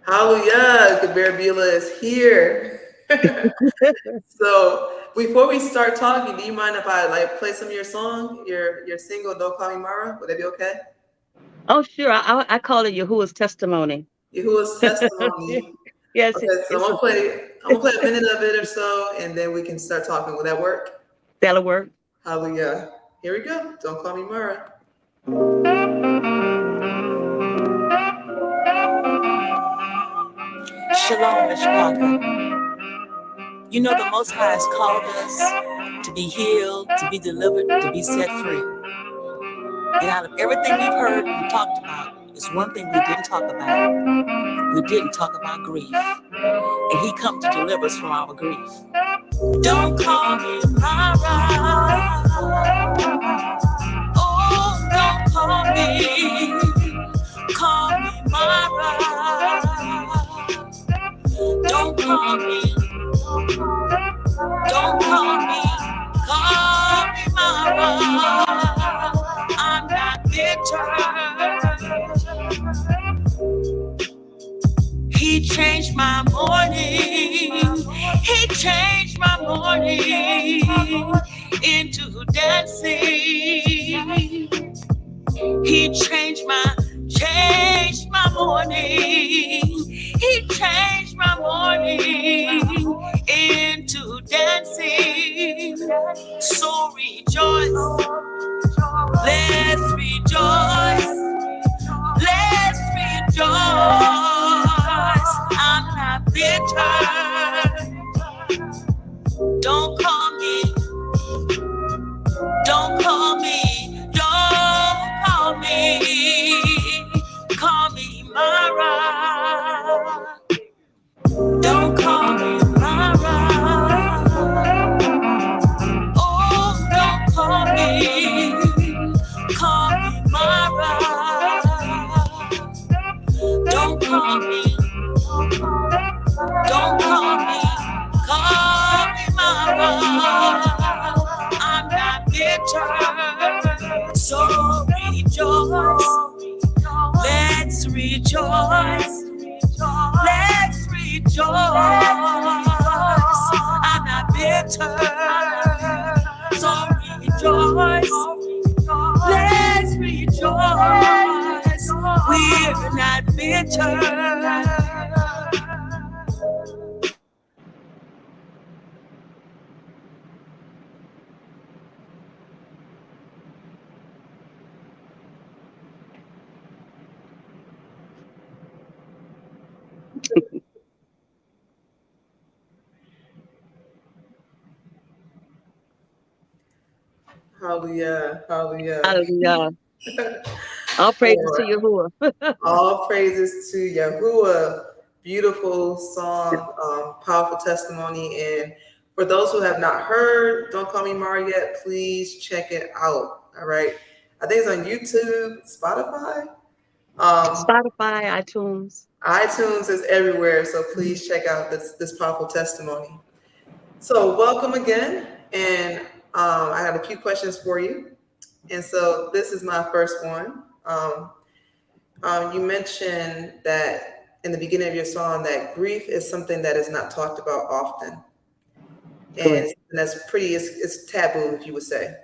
Hallelujah. Gabriela is here. So before we start talking, do you mind if I play some of your song, your single "Don't Call Me Mara"? Would that be okay? Oh, sure. I call it Yahuwah's testimony. Yahuwah's testimony. Yes, Okay, so it's a, I'm gonna play a minute of it or so, and then we can start talking. Will that work? that'll work. Hallelujah. Here we go. Don't call me Mara. Shalom, Mishpaka. You know the Most High has called us to be healed, to be delivered, to be set free. And out of everything we've heard and talked about, is one thing we didn't talk about. We didn't talk about grief. And He come to deliver us from our grief. Don't call me Mara. Oh, don't call me. Call me Mara. Don't call me. Don't call me. Call me Mara. I'm not bitter. He changed my morning. He changed my morning into dancing. He changed my morning. He changed my morning into dancing. So rejoice. Let's rejoice. Let's rejoice. I'm not bitter. Don't call me. Don't call me. Don't call me. Call me Mara. Don't call me Mara. Oh, don't call me. Call me Mara. Don't call me. Don't call me. Call me Mara. I'm not bitter. So rejoice. Let's rejoice. Let's rejoice. I'm not bitter. So rejoice. Let's rejoice. We're not bitter. Hallelujah. Hallelujah. Hallelujah. All praises to For Yahuwah. all praises to Yahuwah. Beautiful song, powerful testimony. And for those who have not heard Don't Call Me Mara yet, please check it out. All right. I think it's on YouTube, Spotify. Um, Spotify, iTunes. iTunes is everywhere. So please check out this powerful testimony. So welcome again. And I have a few questions for you. And so this is my first one. You mentioned that in the beginning of your song that grief is something that is not talked about often, Correct. and that's pretty. It's taboo, if you would say.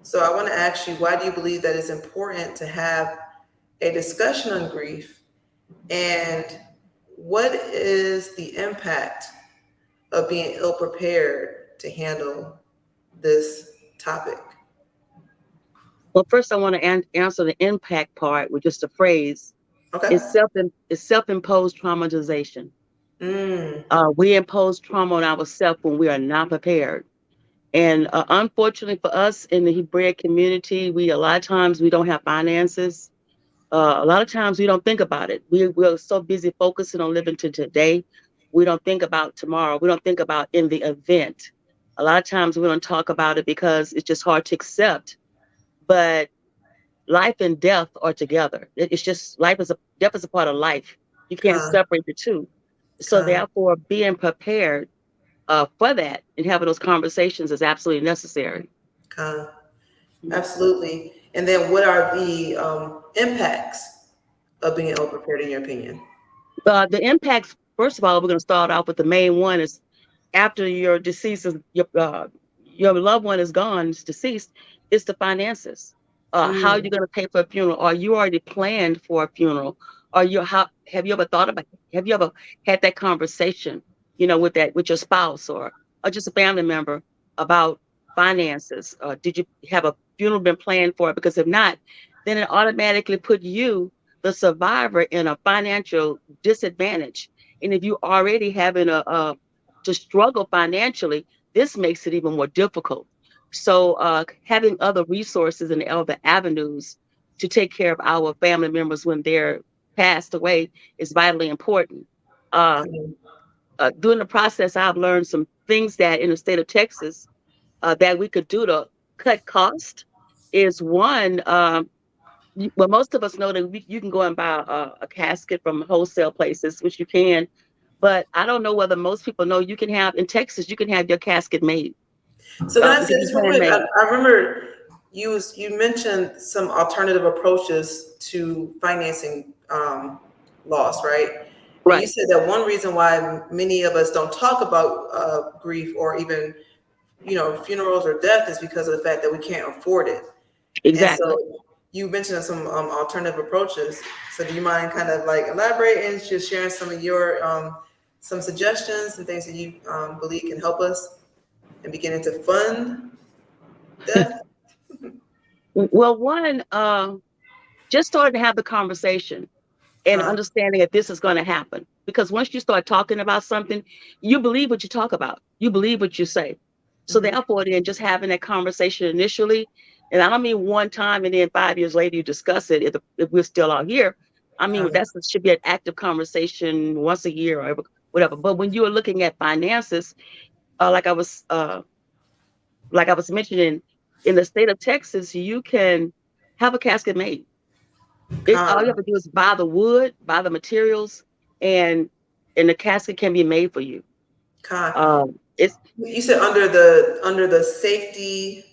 So I want to ask you, why do you believe that it's important to have a discussion on grief, and what is the impact of being ill prepared to handle this topic? Well, first I want to answer the impact part with just a phrase. Okay. It's self-imposed traumatization. Mm, We impose trauma on ourselves when we are not prepared. And unfortunately for us in the Hebraic community, we a lot of times we don't have finances. A lot of times we don't think about it. We're so busy focusing on living to today. We don't think about tomorrow. We don't think about in the event. A lot of times we don't talk about it because it's just hard to accept. But life and death are together. It's just death is a part of life. You can't con, separate the two. So con, therefore, being prepared for that and having those conversations is absolutely necessary. con. Absolutely. And then what are the impacts of being ill prepared in your opinion? The impacts, first of all, we're going to start off with the main one is after your deceased is your loved one is gone, is deceased, it's the finances. How Mm, you're going to pay for a funeral? Are you already planned for a funeral? Are you how have you ever thought about? Have you ever had that conversation? With your spouse or just a family member about finances? Did you have a funeral been planned for it? Because if not, then it automatically put you, the survivor, in a financial disadvantage. And if you already having a to struggle financially, this makes it even more difficult. So, having other resources and other avenues to take care of our family members when they're passed away is vitally important. Uh, okay. During the process, I've learned some things that in the state of Texas that we could do to cut cost. Is one, well, most of us know that you can go and buy a casket from wholesale places, which you can, but I don't know whether most people know you can have in Texas, you can have your casket made. So can I It say can be this real quick? handmade. I remember you mentioned some alternative approaches to financing loss, right? And you Right. said that one reason why many of us don't talk about grief or even funerals or death is because of the fact that we can't afford it. And Exactly. so you mentioned some alternative approaches. So do you mind kind of like elaborating, just sharing some of your some suggestions and things that you believe can help us and beginning to fund death? Well, one, just starting to have the conversation and Con, understanding that this is going to happen. Because once you start talking about something, you believe what you talk about. You believe what you say. So hmm, therefore, then just having that conversation initially, and I don't mean one time and then 5 years later you discuss it if we're still out here. I mean con, that should be an active conversation once a year or whatever. But when you are looking at finances, uh, like I was uh, like I was mentioning, in the state of Texas, you can have a casket made. All you have con, to do is buy the wood, buy the materials, and the casket can be made for you. con. It's You said under the safety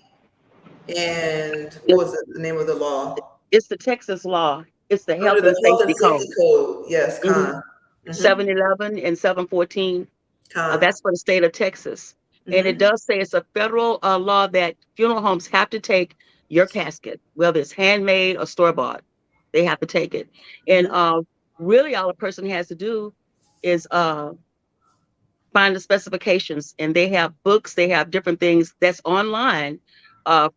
and what it's was the name of the law? it's the Texas law. It's the Under health and the health and safety safety code. code. Yes, hmm con. Mm-hmm. 711 and 714. Con. That's for the state of Texas. And it Mm-hmm. does say it's a federal law that funeral homes have to take your casket, whether it's handmade or store bought. They have to take it. And Mm-hmm. really, all a person has to do is find the specifications, and they have books, they have different things that's online,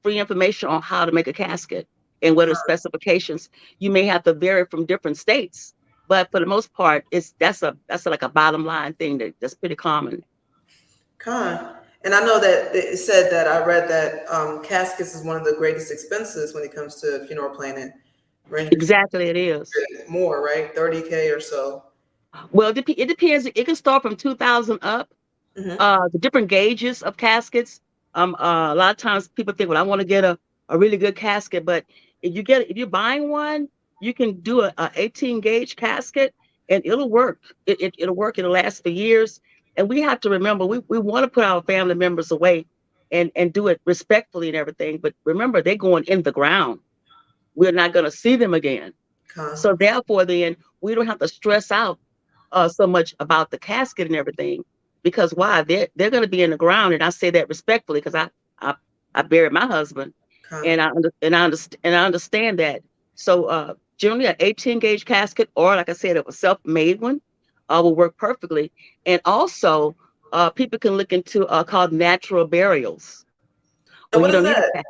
free information on how to make a casket and what are specifications. You may have to vary from different states, but for the most part, that's like a bottom line thing that's pretty common. Con. And I know that it said that I read that caskets is one of the greatest expenses when it comes to funeral planning, range between Exactly, it is. more, right? 30K or so. Well, it depends. It can start from 2,000 up. Mm-hmm. The different gauges of caskets. A lot of times people think, well, I want to get a really good casket, but if you're buying one, you can do a 18 gauge casket and it'll work. It'll work. It'll last for years. And we have to remember, we want to put our family members away and do it respectfully and everything. But remember, they're going in the ground. We're not going to see them again. Con. So therefore, then we don't have to stress out so much about the casket and everything, because why, they're going to be in the ground, and I say that respectfully because I I buried my husband, Con. and I understand that. So generally, an 18 gauge casket, or like I said, a self made one, will work perfectly. And also, people can look into called natural burials, And where what you is don't need that?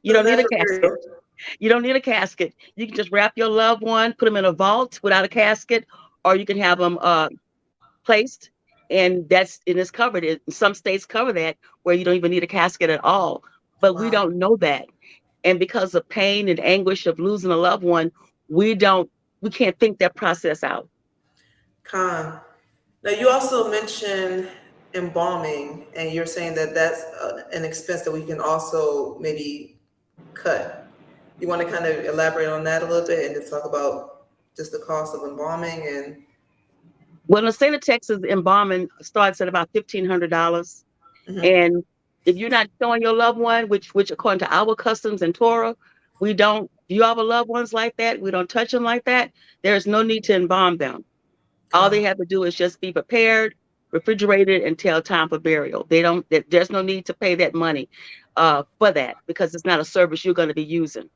you What's a don't need a natural casket. burial? You don't need a casket. You can just wrap your loved one, put them in a vault without a casket, or you can have them placed, and it's covered. Some states cover that where you don't even need a casket at all, but we Wow. don't know that. And because of pain and anguish of losing a loved one, we don't we can't think that process out. Con. Now, you also mentioned embalming, and you're saying that that's an expense that we can also maybe cut. You want to kind of elaborate on that a little bit and just talk about just the cost of embalming and. Well, in the state of Texas, embalming starts at about $1,500. Mhm. And if you're not showing your loved one, which according to our customs and Torah, we don't view our loved ones like that, we don't touch them like that, there's no need to embalm them. All they Con, have to do is just be prepared, refrigerated, and tell time for burial. They don't. There's no need to pay that money for that because it's not a service you're going to be using.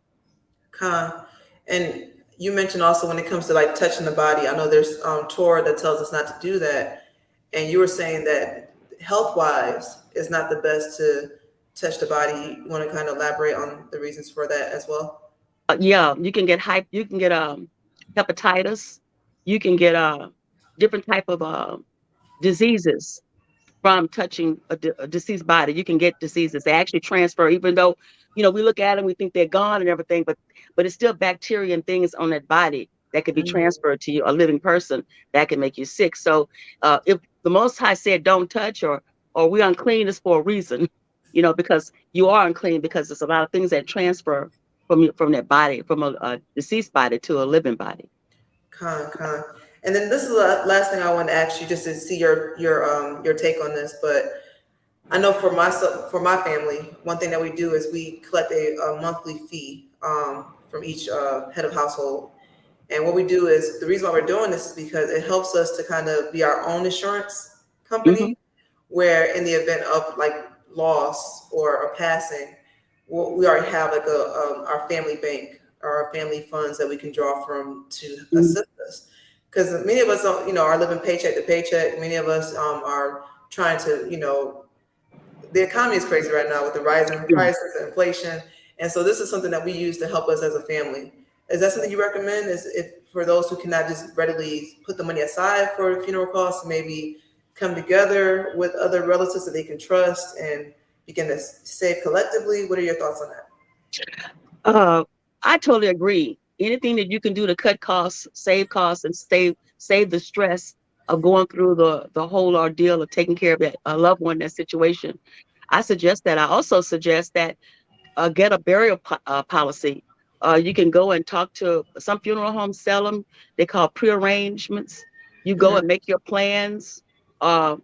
con. And you mentioned also when it comes to like touching the body, I know there's Torah that tells us not to do that. And you were saying that health wise is not the best to touch the body. You want to kind of elaborate on the reasons for that as well? Yeah, you can get You can get hepatitis. You can get different type of diseases from touching a deceased body. You can get diseases. They actually transfer, even though, we look at them, we think they're gone and everything, but it's still bacteria and things on that body that could be Mm, transferred to you, a living person that can make you sick. So if the Most High said don't touch or we unclean, is for a reason, because you are unclean because there's a lot of things that transfer from that body, from a deceased body to a living body. con. And then this is the last thing I want to ask you, just to see your take on this. But I know for my family, one thing that we do is we collect a monthly fee from each head of household. And what we do is the reason why we're doing this is because it helps us to kind of be our own insurance Hmm. company, where in the event of like loss or a passing, we already have like our family bank or our family funds that we can draw from to assist us. Because many of us don't, are living paycheck to paycheck. Many of us are trying to, the economy is crazy right now with the rising Yeah. prices and inflation. And so this is something that we use to help us as a family. Is that something you recommend? Is if for those who cannot just readily put the money aside for funeral costs, maybe come together with other relatives that they can trust and begin to save collectively? What are your thoughts on that? Uh, I totally agree. Anything that you can do to cut costs, and save the stress of going through the whole ordeal of taking care of a loved one in that situation. I suggest that. I also suggest that get a burial policy. You can go and talk to some funeral homes, sell them. They call pre-arrangements. You go Hmm. and make your plans. Uh,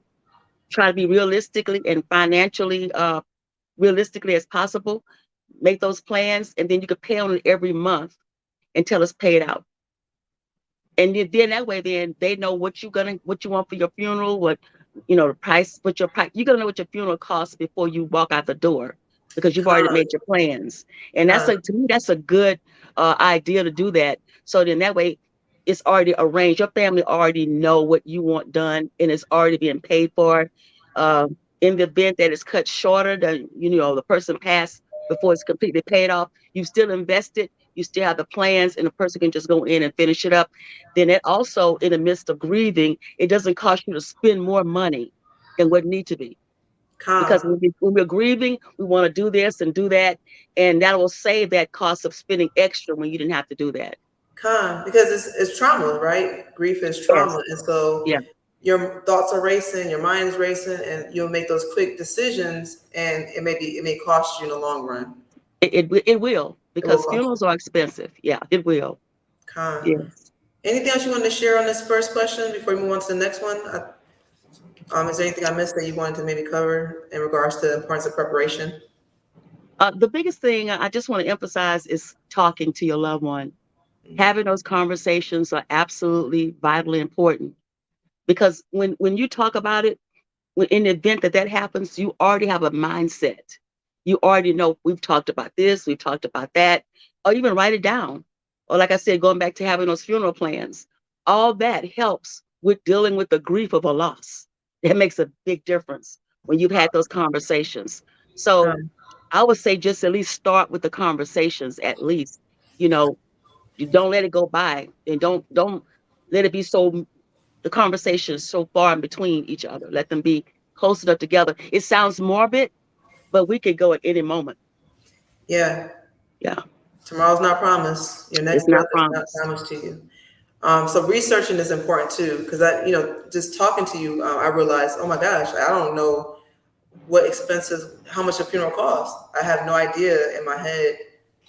Try to be realistically and financially realistically as possible. Make those plans, and then you could pay on it every month until it's paid out. And then that way, then they know what you want for your funeral, what the price, what your price. You're gonna know what your funeral costs before you walk out the door because you've already Con, made your plans. And con, to me, that's a good idea to do that. So then that way, it's already arranged. Your family already know what you want done, and it's already being paid for. Uh, in the event that it's cut shorter than the person passed before it's completely paid off, you still invested. You still have the plans, and the person can just go in and finish it up. Then it also, in the midst of grieving, it doesn't cost you to spend more money than what need to be. Because con, when we're grieving, we want to do this and do that, and that will save that cost of spending extra when you didn't have to do that. con. Because it's trauma, right? Grief is trauma, Yes, and so yeah, your thoughts are racing, your mind is racing, and you'll make those quick decisions, and it may cost you in the long run. it will It will because cost funerals are expensive. Yeah, it will. you. Con. Yes. Anything else you want to share on this first question before we move on to the next one? Is there anything I missed that you wanted to maybe cover in regards to the importance of preparation? The biggest thing I just want to emphasize is talking to your loved one. Having those conversations are absolutely vitally important because when you talk about it, in the event that happens, you already have a mindset. You already know we've talked about this, we've talked about that, or even write it down. Or like I said, going back to having those funeral plans, all that helps with dealing with the grief of a loss. That makes a big difference when you've had those conversations. So Con. I would say just at least start with the conversations at least. You know, you don't let it go by, and don't let it be so the conversations so far in between each other. Let them be close enough together. It sounds morbid, but we could go at any moment. Yeah. Yeah, Tomorrow's not promised. Your it's next breath not is not promised. promised to you. So researching is important too, because just talking to you, I realized, oh my gosh, I don't know what expenses, how much a funeral costs. I have no idea in my head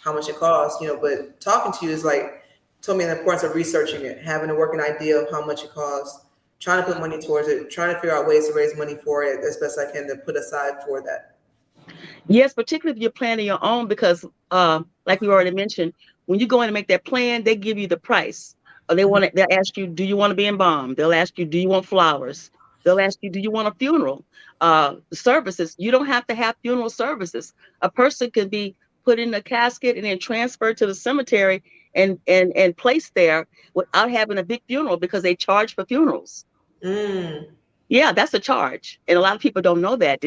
how much it costs, but talking to you is like, told me the importance of researching it, having a working idea of how much it costs, trying to put money towards it, trying to figure out ways to raise money for it as best I can to put aside for that. Yes, particularly if you're planning your own, because like we already mentioned, when you go in and make that plan, they give you the price Or they'll ask you, do you want to be embalmed? They'll ask you, do you want flowers? They'll ask you, do you want a funeral? Services. You don't have to have funeral services. A person can be put in a casket and then transferred to the cemetery and placed there without having a big funeral because they charge for funerals. Mm. Yeah, that's a charge. And a lot of people don't know that.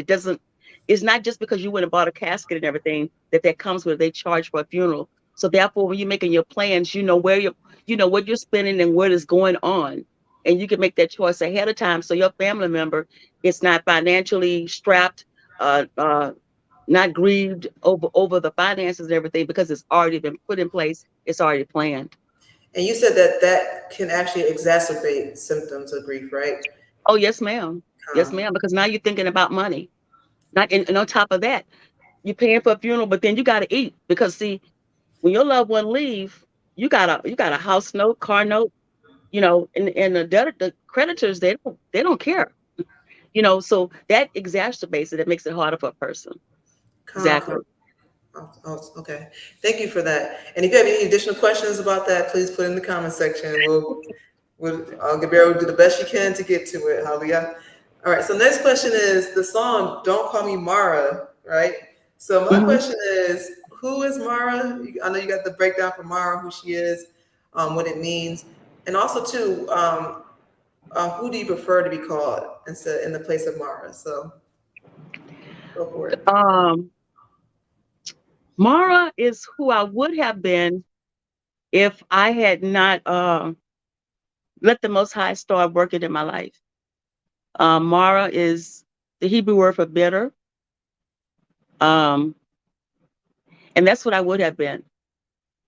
It's not just because you went and bought a casket and everything that comes with they charge for a funeral. So therefore, when you're making your plans, you know what you're spending and what is going on. And you can make that choice ahead of time so your family member is not financially strapped, uh, uh, not grieved over the finances and everything because it's already been put in place. It's already planned. And you said that that can actually exacerbate symptoms of grief, right? Oh, yes, ma'am. Yes, Um, ma'am. Because now you're thinking about money. Not and on top of that, you're paying for a funeral, but then you got to eat because see, when your loved one leave, you got a house note, car note, and the creditors they don't care, so that exacerbates it. It makes it harder for a person. Exactly. okay. Thank you for that. And if you have any additional questions about that, please put in the comment section. Gabrielle will do the best she can to get to it. Hallelujah. All right. So next question is the song "Don't Call Me Mara," right? So my Hmm. question is, who is Mara? I know you got the breakdown for Mara, who she is, what it means, and also too, who do you prefer to be called instead in the place of Mara? So go for it. Um, Mara is who I would have been if I had not let the Most High start working in my life. Mara is the Hebrew word for bitter, um, and that's what I would have been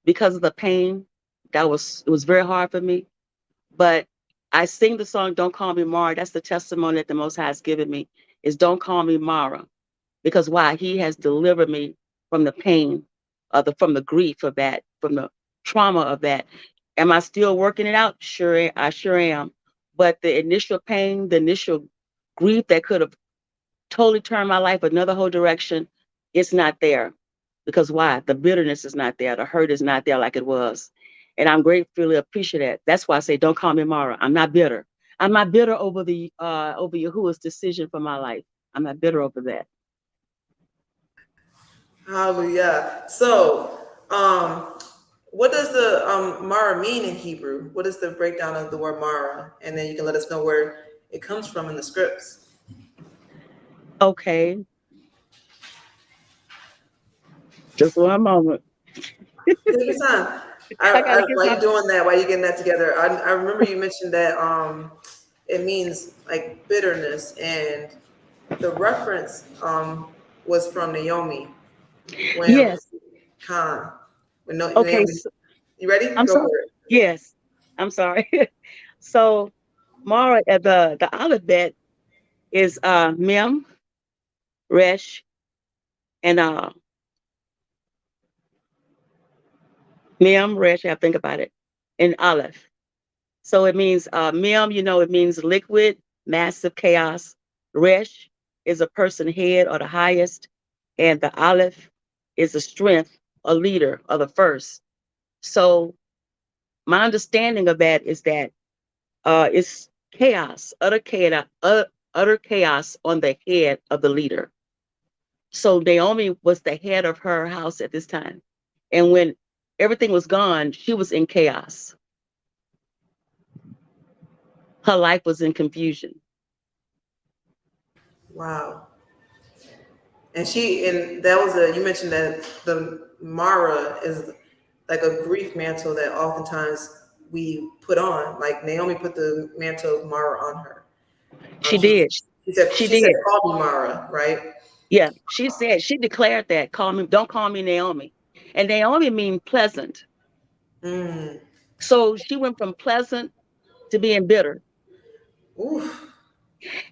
because of the pain. It was very hard for me. But I sing the song "Don't Call Me Mara." That's the testimony that the Most High has given me. Is "Don't call me Mara," because why? He has delivered me from the pain, from the grief of that, from the trauma of that. Am I still working it out? Sure, I sure am. But the initial pain, the initial grief that could have totally turned my life another whole direction, it's not there. Because why? The bitterness is not there. The hurt is not there like it was. And I'm gratefully appreciative. That's why I say, don't call me Mara. I'm not bitter. I'm not bitter over Yahuwah's decision for my life. I'm not bitter over that. Hallelujah. So, what does the Mara mean in Hebrew? What is the breakdown of the word Mara? And then you can let us know where it comes from in the scripts. Okay, just one moment. Take your time. I gotta get While my you're doing that, while you're getting that together, I remember you mentioned that it means like bitterness, and the reference was from Naomi when yes. Khan when Okay, Naomi. You ready? I'm Go sorry. for it. Yes, I'm sorry. So Mara, the alphabet is Mem, Resh, and Mem, Resh. I think about it, and Aleph. So it means Mem. It means liquid, massive chaos. Resh is a person head or the highest, and the Aleph is a strength, a leader, or the first. So my understanding of that is that it's chaos, utter chaos on the head of the leader. So Naomi was the head of her house at this time. And when everything was gone, she was in chaos. Her life was in confusion. Wow. And that was you mentioned that the Mara is like a grief mantle that oftentimes we put on. Like Naomi put the mantle of Mara on her. She She did. She she said did. call me Mara, right? Yeah. She declared that, don't call me Naomi. And Naomi means pleasant. Mm. So she went from pleasant to being bitter. Oof.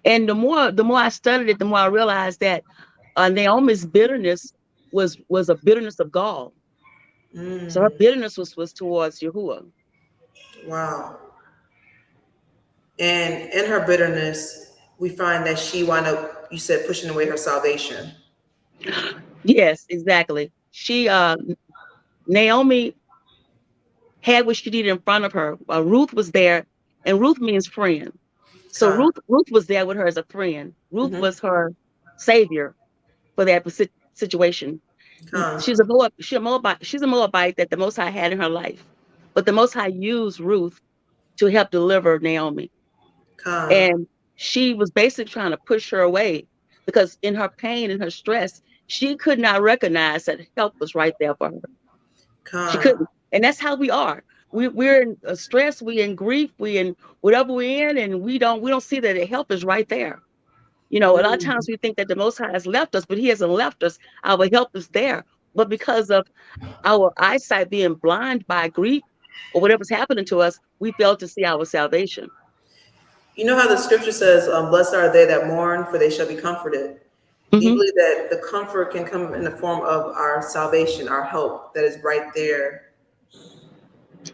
And the more I studied it, the more I realized that Naomi's bitterness was a bitterness of gall. So her Mm. bitterness was towards Yahuwah. Wow. And in her bitterness, we find that she wound up, you said, pushing away her salvation. Yes, exactly. Naomi had what she needed in front of her. Ruth was there, and Ruth means friend. So Con. Ruth was there with her as a friend. Ruth Mm-hmm. was her savior for that situation. Con. She's a Moabite that the Most High had in her life, but the Most High used Ruth to help deliver Naomi, Con. and she was basically trying to push her away because in her pain and her stress, she could not recognize that help was right there for her. She Con. couldn't, and that's how we are. We're in stress, we in grief, we in whatever we're in, and we don't see that the help is right there. A lot of Mm. times we think that the Most High has left us, but He hasn't left us. Our help is there. But because of our eyesight being blind by grief or whatever's happening to us, we fail to see our salvation. You know how the scripture says, "Blessed are they that mourn, for they shall be comforted." Do you Hmm. believe that the comfort can come in the form of our salvation, our help that is right there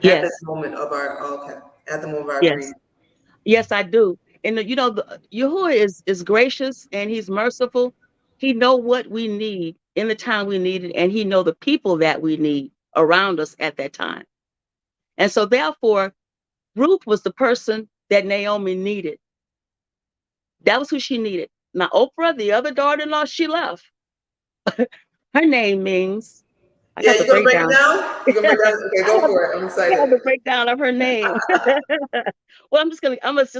at the Yes, moment of our okay, at the moment of our grief? yes, yes, I do. And Yahuwah is gracious and He's merciful. He know what we need in the time we need it, and He know the people that we need around us at that time. And so, therefore, Ruth was the person that Naomi needed. That was who she needed. Now, Oprah, the other daughter-in-law, she left. Her name means, I Yeah, got the you gonna break it breakdown. down? You gonna break it down? Okay, I go have, for it. I'm I have excited. the breakdown of her name. Well, I'm just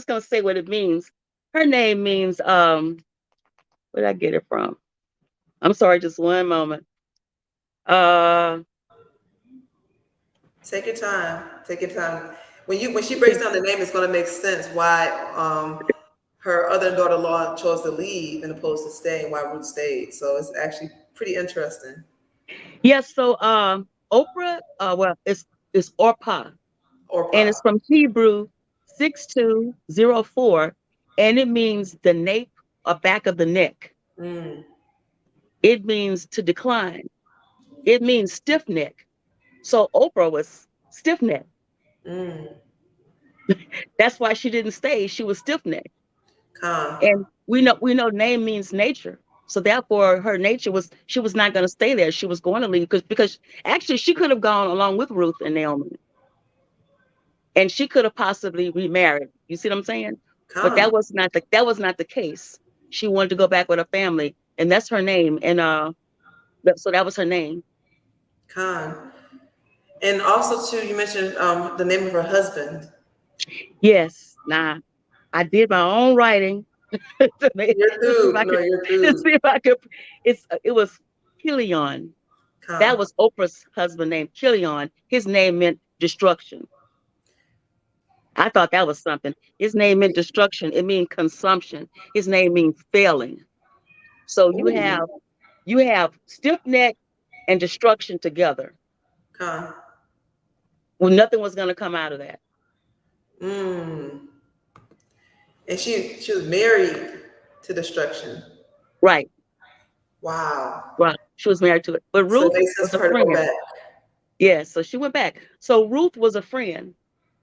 gonna say what it means. Her name means where did I get it from? I'm sorry, just one moment. Uh Take your time. Take your time. When she breaks down the name, it's gonna make sense why her other daughter-in-law chose to leave and opposed to stay, and why Ruth stayed. So it's actually pretty interesting. yes, so Oprah, well, it's Orpah, and Orpah. it's from Hebrew 6204, and it means the nape or back of the neck. Mm, It means to decline. It means stiff neck. So Oprah was stiff neck. mm. That's why she didn't stay. She was stiff neck. Con. And we know name means nature. So therefore her nature was she was not going to stay there. She was going to leave because actually she could have gone along with Ruth and Naomi. And she could have possibly remarried. You see what I'm saying? But Con. that was not the case. She wanted to go back with her family, and that's her name. And so that was her name. Con. And also too, you mentioned the name of her husband. Yes. Nah, I did my own writing to Your see if dude. I No, could your to dude. see if I could. It was Kilion. That Con. was Oprah's husband named Kilion. His name meant destruction. I thought that was something. His name meant destruction. It means consumption. His name means failing. So Ooh. you have stiff neck and destruction together. Con. Well, nothing was going to come out of that. Mm. And she was married to destruction. Right. Wow. Right. She was married to it. But So it Ruth makes sense was for a her to go friend. back. Yes. So she went back. So Ruth was a friend.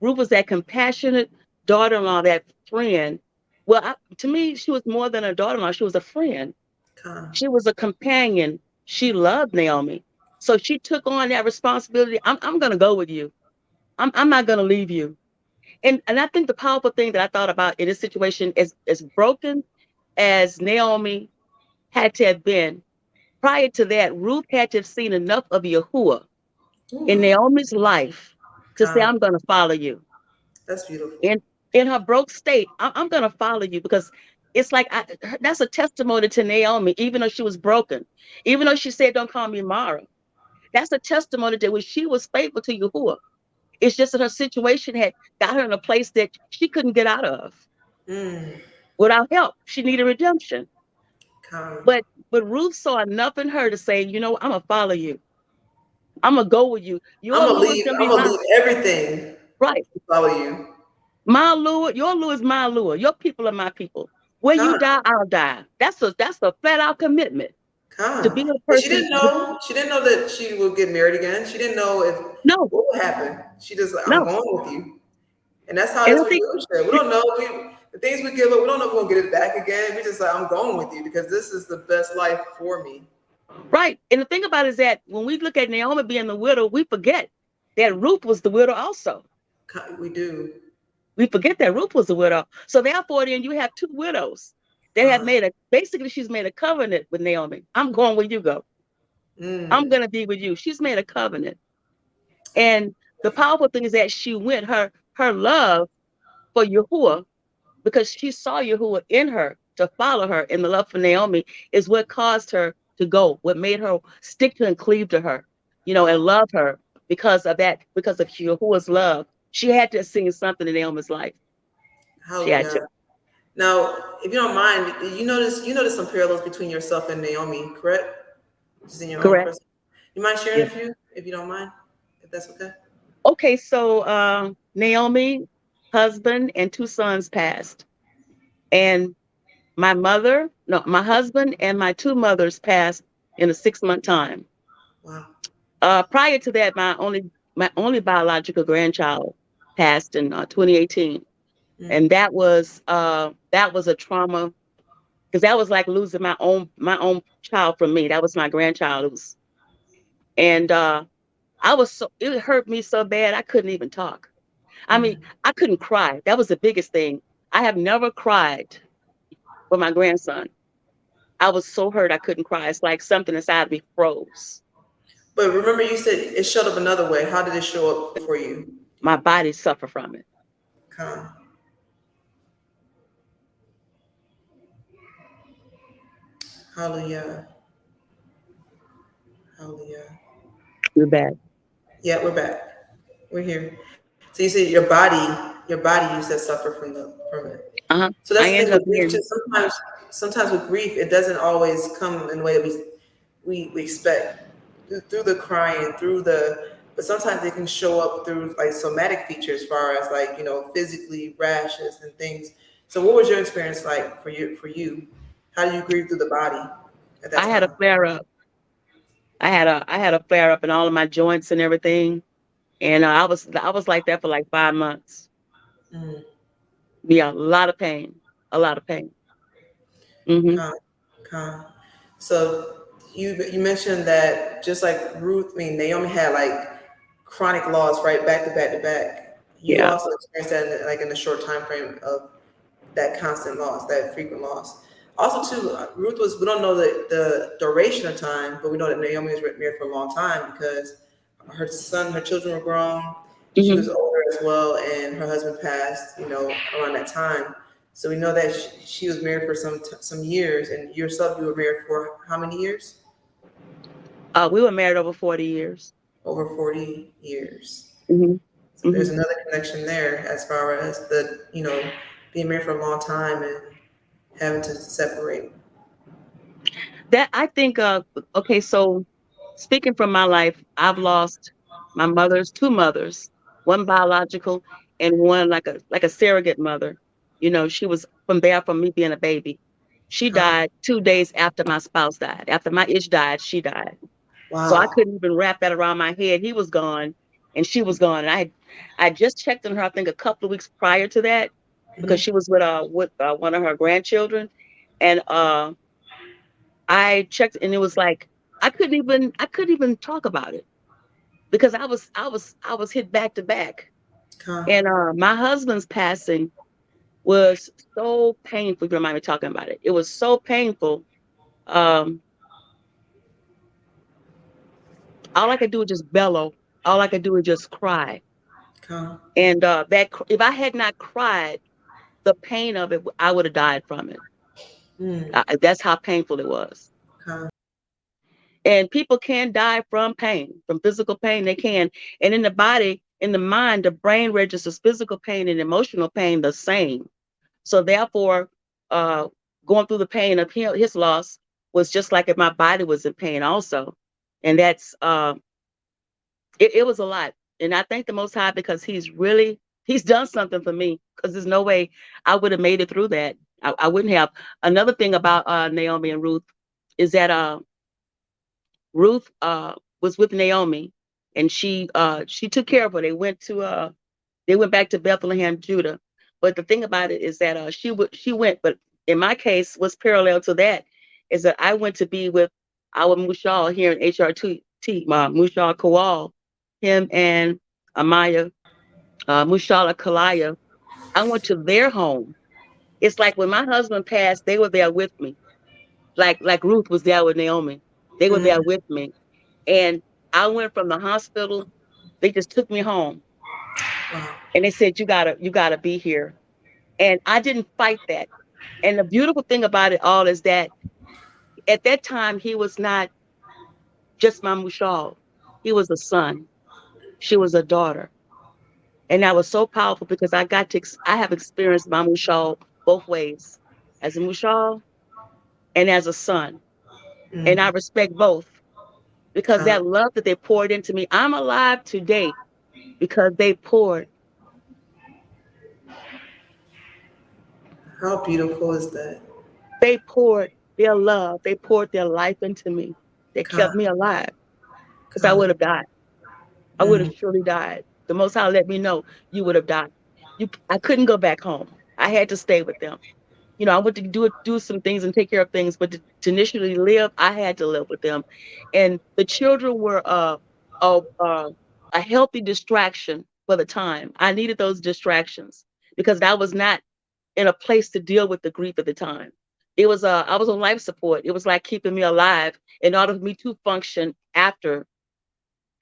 Ruth was that compassionate daughter-in-law, that friend. Well, to me, she was more than a daughter-in-law. She was a friend. Con. She was a companion. She loved Naomi. So she took on that responsibility. I'm going to go with you. I'm not going to leave you. And I think the powerful thing that I thought about in this situation is as broken as Naomi had to have been. Prior to that, Ruth had to have seen enough of Yahuwah in Oof. Naomi's life to say, Con. I'm going to follow you. That's beautiful. In her broke state, I'm going to follow you because it's like that's a testimony to Naomi, even though she was broken, even though she said, don't call me Mara. That's a testimony that when she was faithful to Yahuwah, it's just that her situation had got her in a place that she couldn't get out of Mm. without help. She needed redemption. Con. But Ruth saw enough in her to say, I'm gonna follow you. I'm gonna go with you. Your Lou is gonna I'm be gonna my leave everything right. to follow you. My lure, your lure is my lure. Your people are my people. Where you Con. die, I'll die. That's a flat out commitment to Con. be a And person. she didn't know that she would get married again. She didn't know if No, what would happen. She just like, I'm no. going with you. And that's how it And is I with think leadership. We don't know the things we give up, we don't know if we're gonna get it back again. We just like, I'm going with you because this is the best life for me. right. And the thing about it is that when we look at Naomi being the widow, we forget. that Ruth was the widow also. We do. We forget that Ruth was a widow. So therefore, then you have two widows that have Con. made basically she's made a covenant with Naomi. I'm going where you go. I'm Mm. going to be with you. She's made a covenant. And the powerful thing is that she went her love for Yahuwah, because she saw Yahuwah in her to follow her, and the love for Naomi is what caused her to go, what made her stick to and cleave to her, and love her because of that, because of Yahuwah's love. She had to see something in Naomi's life. She had Hallelujah. to. Now, if you don't mind, you notice some parallels between yourself and Naomi, correct? Just in your own Correct. person. You mind sharing Yeah. a few, if you don't mind, if that's okay? Okay, so Naomi, husband and two sons passed. And my husband and my two mothers passed in a 6-month time. Wow. Prior to that, my only biological grandchild passed in 2018, Mm. and that was a trauma, because that was like losing my own child from me. That was my grandchild. And it hurt me so bad I couldn't even talk. I mean, Mm. I couldn't cry. That was the biggest thing. I have never cried for my grandson. I was so hurt I couldn't cry. It's like something inside me froze. But remember, you said it showed up another way. How did it show up for you? My body suffered from it. Con. Hallelujah. Hallelujah. Too bad. Yeah, we're back. We're here. So you said your body used to suffer from it. Uh-huh. So that's I the thing ended with up grief too. being, Sometimes with grief, it doesn't always come in the way that we expect. Through the crying, but sometimes it can show up through like somatic features, as far as like physically rashes and things. So what was your experience like for you? How do you grieve through the body at that I had a time? flare up. I had a flare up in all of my joints and everything. And I was like that for like 5 months. Mm. Yeah, a lot of pain. A lot of pain. Hmm. Con, con. So you mentioned that just like Ruth, I mean Naomi had like chronic loss, right, back to back to back. You Yeah. also experienced that like in a short time frame of that constant loss, that frequent loss. Also, too, Ruth was. We don't know the duration of time, but we know that Naomi was married for a long time because her children were grown. She Hmm. was older as well, and her husband passed. Around that time. So we know that she was married for some years, and yourself, you were married for how many years? We were married over 40 years. Over 40 years. Hmm. So Hmm. there's another connection there as far as being married for a long time and having to separate. That I think. Okay, so speaking from my life, I've lost my two mothers, one biological and one like a surrogate mother. She was from me being a baby. She Huh. died 2 days after my spouse died. After my ish died, she died. So I Wow. couldn't even wrap that around my head. He was gone and she was gone. And I just checked on her, I think a couple of weeks prior to that, because Hmm. she was with one of her grandchildren. And I checked and it was like I couldn't even talk about it because I was hit back to back. Huh. And my husband's passing was so painful. If you don't mind me talking about it, it was so painful. Um, all I could do was just bellow. All I could do was just cry. Huh. And if I had not cried, the pain of it, I would have died from it. Mm. That's how painful it was. Huh. And people can die from pain, from physical pain. They can. And in the body, in the mind, the brain registers physical pain and emotional pain the same. So therefore, uh, going through the pain of his loss was just like if my body was in pain also. And it was a lot. And I thank the Most High because he's done something for me, because there's no way I would have made it through that. I wouldn't have. Another thing about Naomi and Ruth is that Ruth was with Naomi, and she took care of her. They went back to Bethlehem, Judah. But the thing about it is that she went, but in my case, what's parallel to that is that I went to be with our Mushal here in HRT, Mushal Kowal, him and Amaya, Mushala, Kalaya. I went to their home. It's like when my husband passed, they were there with me. Like Ruth was there with Naomi. They were there Mm, with me. And I went from the hospital. They just took me home wow. and they said, you gotta be here. And I didn't fight that. And the beautiful thing about it all is that at that time he was not just my Mushal. He was a son. She was a daughter. And that was so powerful because I have experienced my Mushal both ways, as a Mushal and as a son. And I Mm, respect both because God, that love that they poured into me, I'm alive today because how beautiful is that? they poured their love, they poured their life into me. They kept God, me alive because I God. would have died. I would have Mm, surely died. The Most High let me know you would have died. I couldn't go back home. I had to stay with them. I went to do some things and take care of things, but to initially live, I had to live with them. And the children were a, uh, a healthy distraction for the time. I needed those distractions because I was not in a place to deal with the grief at the time. I was on life support. It was like keeping me alive in order for me to function after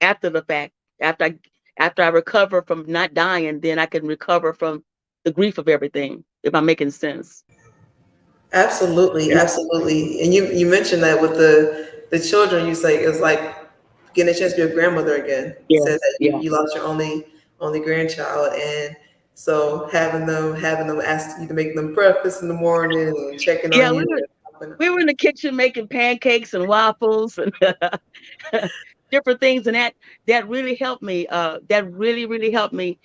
the fact. After I after I recover from not dying, then I can recover from the grief of everything. If I'm making sense. absolutely, And absolutely. And you mentioned that with the children, you say it's like getting a chance to be a grandmother again. You said yes, that yeah. you lost your only grandchild, and so having them ask you to make them breakfast in the morning and checking Yeah, on you. And we were in the kitchen making pancakes and waffles and different things, and that really helped me. That really helped me.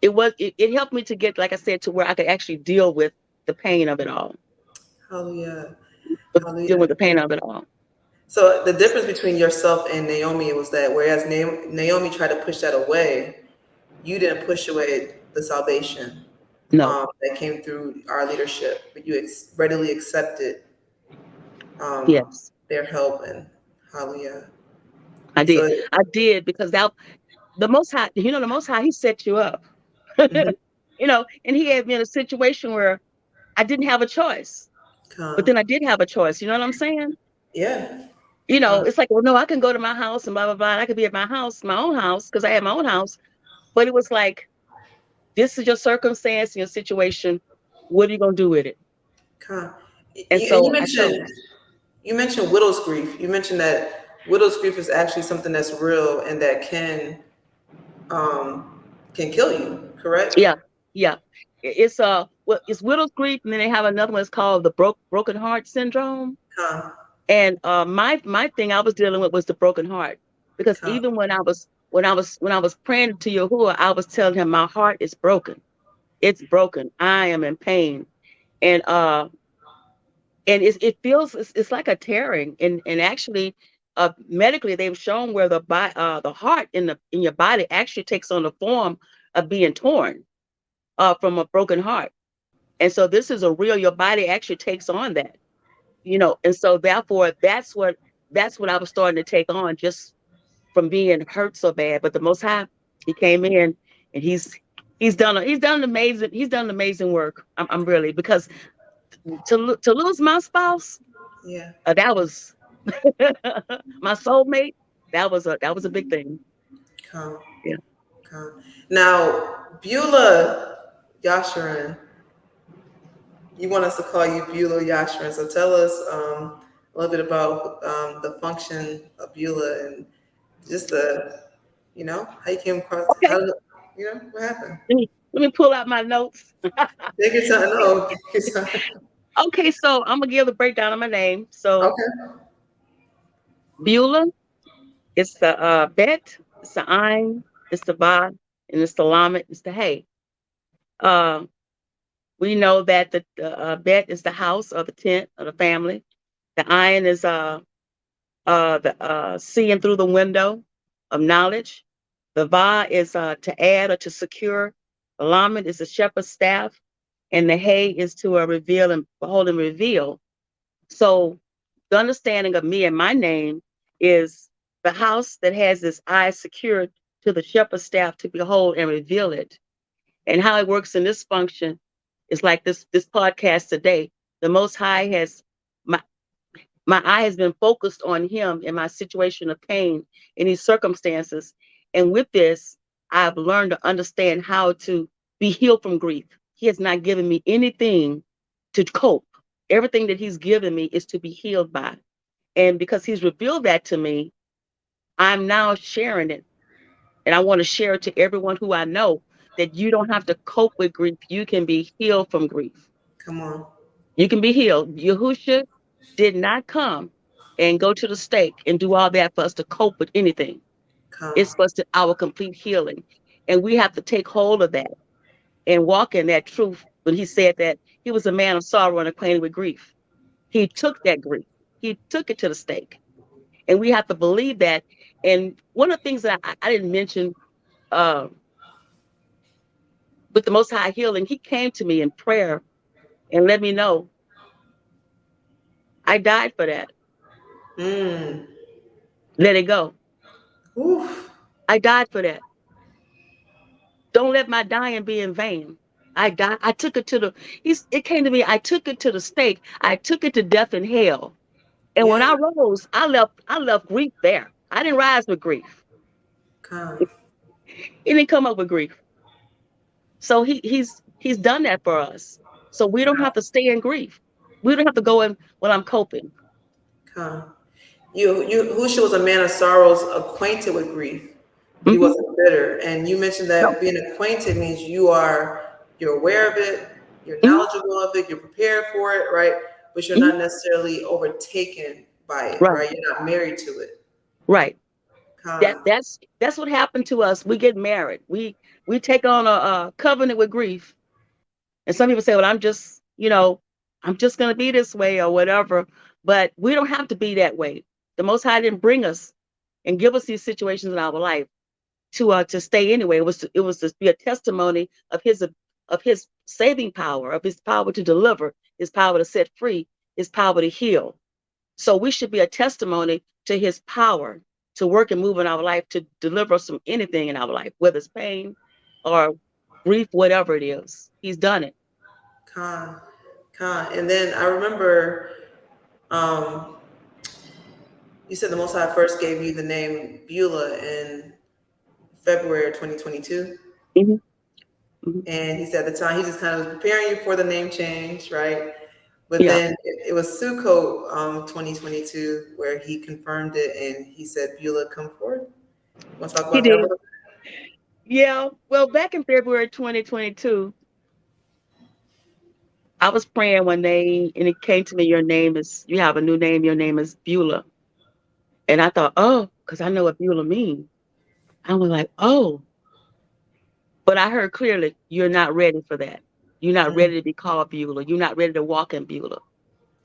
It helped me to get, like I said, to where I could actually deal with the pain of it all. hallelujah, Deal hallelujah. with the pain of it all. So the difference between yourself and Naomi was that whereas Naomi tried to push that away, you didn't push away the salvation No, that came through our leadership, but you readily accepted um, yes, their help and hallelujah. I So, did. I did because that the Most High, the Most High, He set you up. mhm, And He had me in a situation where I didn't have a choice, but come, then I did have a choice. You know what I'm saying? yeah, come, It's like, well, no, I can go to my house and blah, blah, blah. And I could be at my house, my own house, because I had my own house. But it was like, this is your circumstance, your situation. What are you going to do with it? come. And And so I chose. you mentioned widow's grief. You mentioned that widow's grief is actually something that's real and that um, can kill you. Correct? Yeah, yeah. It's widow's grief, and then they have another one. It's called the broken heart syndrome. Come, And my thing I was dealing with was the broken heart, because come, even when I was praying to Yahuwah, I was telling him my heart is broken. It's broken. I am in pain, and it feels it's like a tearing, and actually, medically they've shown where the heart in your body actually takes on the form of being torn from a broken heart. And so this is a real, your body actually takes on that, and so therefore that's what I was starting to take on, just from being hurt so bad. But the Most High, He came in, and he's done amazing work. I'm really, because to lose my spouse, yeah, that was my soulmate. That was a big thing. come, Yeah. come. Now, Beulah Yasharan, you want us to call you Beulah Yasharan. So tell us a little bit about the function of Beulah and just how you came across, Okay. what happened? Let me pull out my notes. Take your time. No, take your time. Okay, so I'm gonna give the breakdown of my name. So Okay. Beulah, it's the Bet, it's the Ein, it's the Ba, and it's the Lamed, it's the Hey. Uh, we know that the Bet is the house or the tent of the family. The Ein is the seeing through the window of knowledge. The Va is to add or to secure. The Lamed is the shepherd's staff, and the Hey is to reveal and behold and reveal. So the understanding of me and my name is the house that has its eyes secured to the shepherd staff to behold and reveal it. And how it works in this function is like this podcast today. The Most High has my my eye has been focused on Him in my situation of pain in these circumstances. And with this, I've learned to understand how to be healed from grief. He has not given me anything to cope. Everything that He's given me is to be healed by. And because He's revealed that to me, I'm now sharing it. And I want to share it to everyone who I know that you don't have to cope with grief. You can be healed from grief. Come on. You can be healed. Yahusha did not come and go to the stake and do all that for us to cope with anything. Come. It's for us to our complete healing. And we have to take hold of that and walk in that truth. When He said that He was a man of sorrow and acquainted with grief, He took that grief, He took it to the stake. And we have to believe that. And one of the things that I didn't mention, uh, with the Most High healing, He came to me in prayer and let me know I died for that. Mm. Let it go. Oof. I died for that. Don't let my dying be in vain. I died. I took it to the. It came to me. I took it to the stake. I took it to death and hell. And when Yeah. I rose, I left. I left grief there. I didn't rise with grief. Come. He didn't come up with grief. So he's done that for us. So we don't have to stay in grief. We don't have to go in when I'm coping. Come. Husha was a man of sorrows, acquainted with grief, but he Hmm. wasn't bitter. And you mentioned No. that being acquainted means you're aware of it, you're Hmm. knowledgeable of it, you're prepared for it, right? But you're Hmm. not necessarily overtaken by it, Right. right? You're not married to it. Right. That Come. that's what happened to us. We get married. We take on a covenant with grief. And some people say, "Well, I'm just going to be this way or whatever." But we don't have to be that way. The Most High didn't bring us and give us these situations in our life to stay anyway. It was to be a testimony of His saving power, of His power to deliver, His power to set free, His power to heal. So we should be a testimony to His power to work and move in our life to deliver us from anything in our life, whether it's pain or grief, whatever it is. He's done it. Come. Come. And then I remember um, you said the Most High first gave you the name Beulah in February 2022. Hmm. Hmm. And he said at the time he just kind of was preparing you for the name change, right? But Yeah, then it was Sukkot 2022 where he confirmed it and he said, Beulah, come forth. You want to talk he about that a did. little Yeah. Well, back in February 2022, I was praying one day and it came to me, you have a new name, your name is Beulah. And I thought, oh, because I know what Beulah means. I was like, oh, but I heard clearly, you're not ready for that. You're not bit? ready to be called Beulah. You're not ready to walk in Beulah.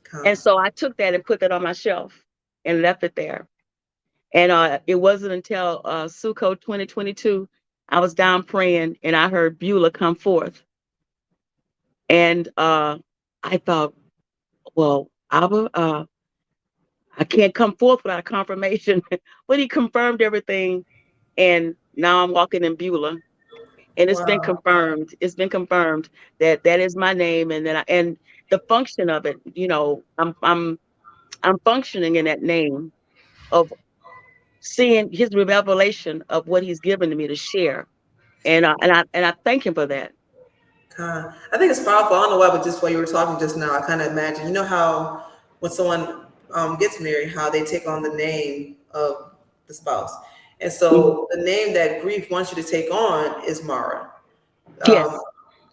Come, And so I took that and put that on my shelf and left it there. And it wasn't until Sukkot 2022, I was down praying and I heard Beulah come forth. And I thought, well, Abba, I can't come forth without a confirmation. But He confirmed everything. And now I'm walking in Beulah. And it's been wow, confirmed. It's been confirmed that that is my name, and and the function of it. I'm functioning in that name of seeing His revelation of what He's given to me to share, and I thank Him for that. come. I think it's powerful. I don't know why, but just while you were talking just now, I kind of imagine, you know how when someone gets married, how they take on the name of the spouse. And Mhm. so the name that grief wants you to take on is Mara. um, Yes,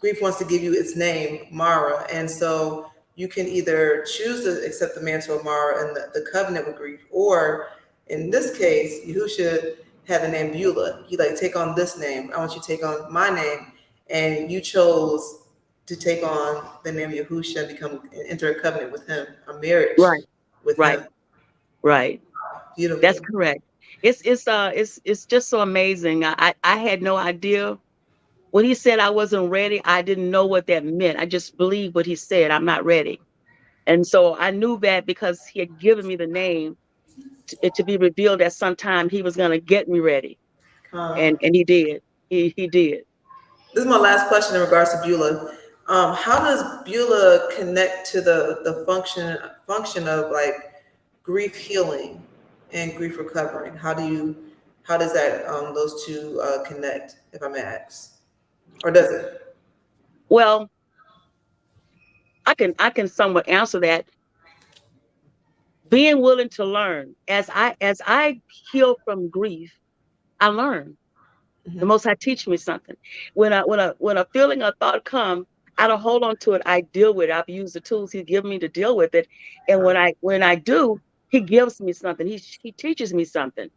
grief wants to give you its name, Mara. And so you can either choose to accept the mantle of Mara and the covenant with grief, or in this case, Yahusha had the name Beulah. He like, take on this name. I want you to take on my name. And you chose to take on the name Yahusha and enter a covenant with him, a marriage right, with right, him. right. That's Beautiful. correct. It's just so amazing. I had no idea when He said I wasn't ready. I didn't know what that meant. I just believed what He said. I'm not ready. And so I knew that because He had given me the name to be revealed at some time He was going to get me ready. and he did. He did. This is my last question in regards to Beulah. How does Beulah connect to the function of like grief healing and grief recovering? How does that those two connect, if I may ask, or does it? Well, I can somewhat answer that. Being willing to learn. As I heal from grief, I learn. The Hmm. Most High teach me something. When a feeling or thought come, I don't hold on to it. I deal with it. I've used the tools He's given me to deal with it. And Con, when I do, He gives me something. He teaches me something,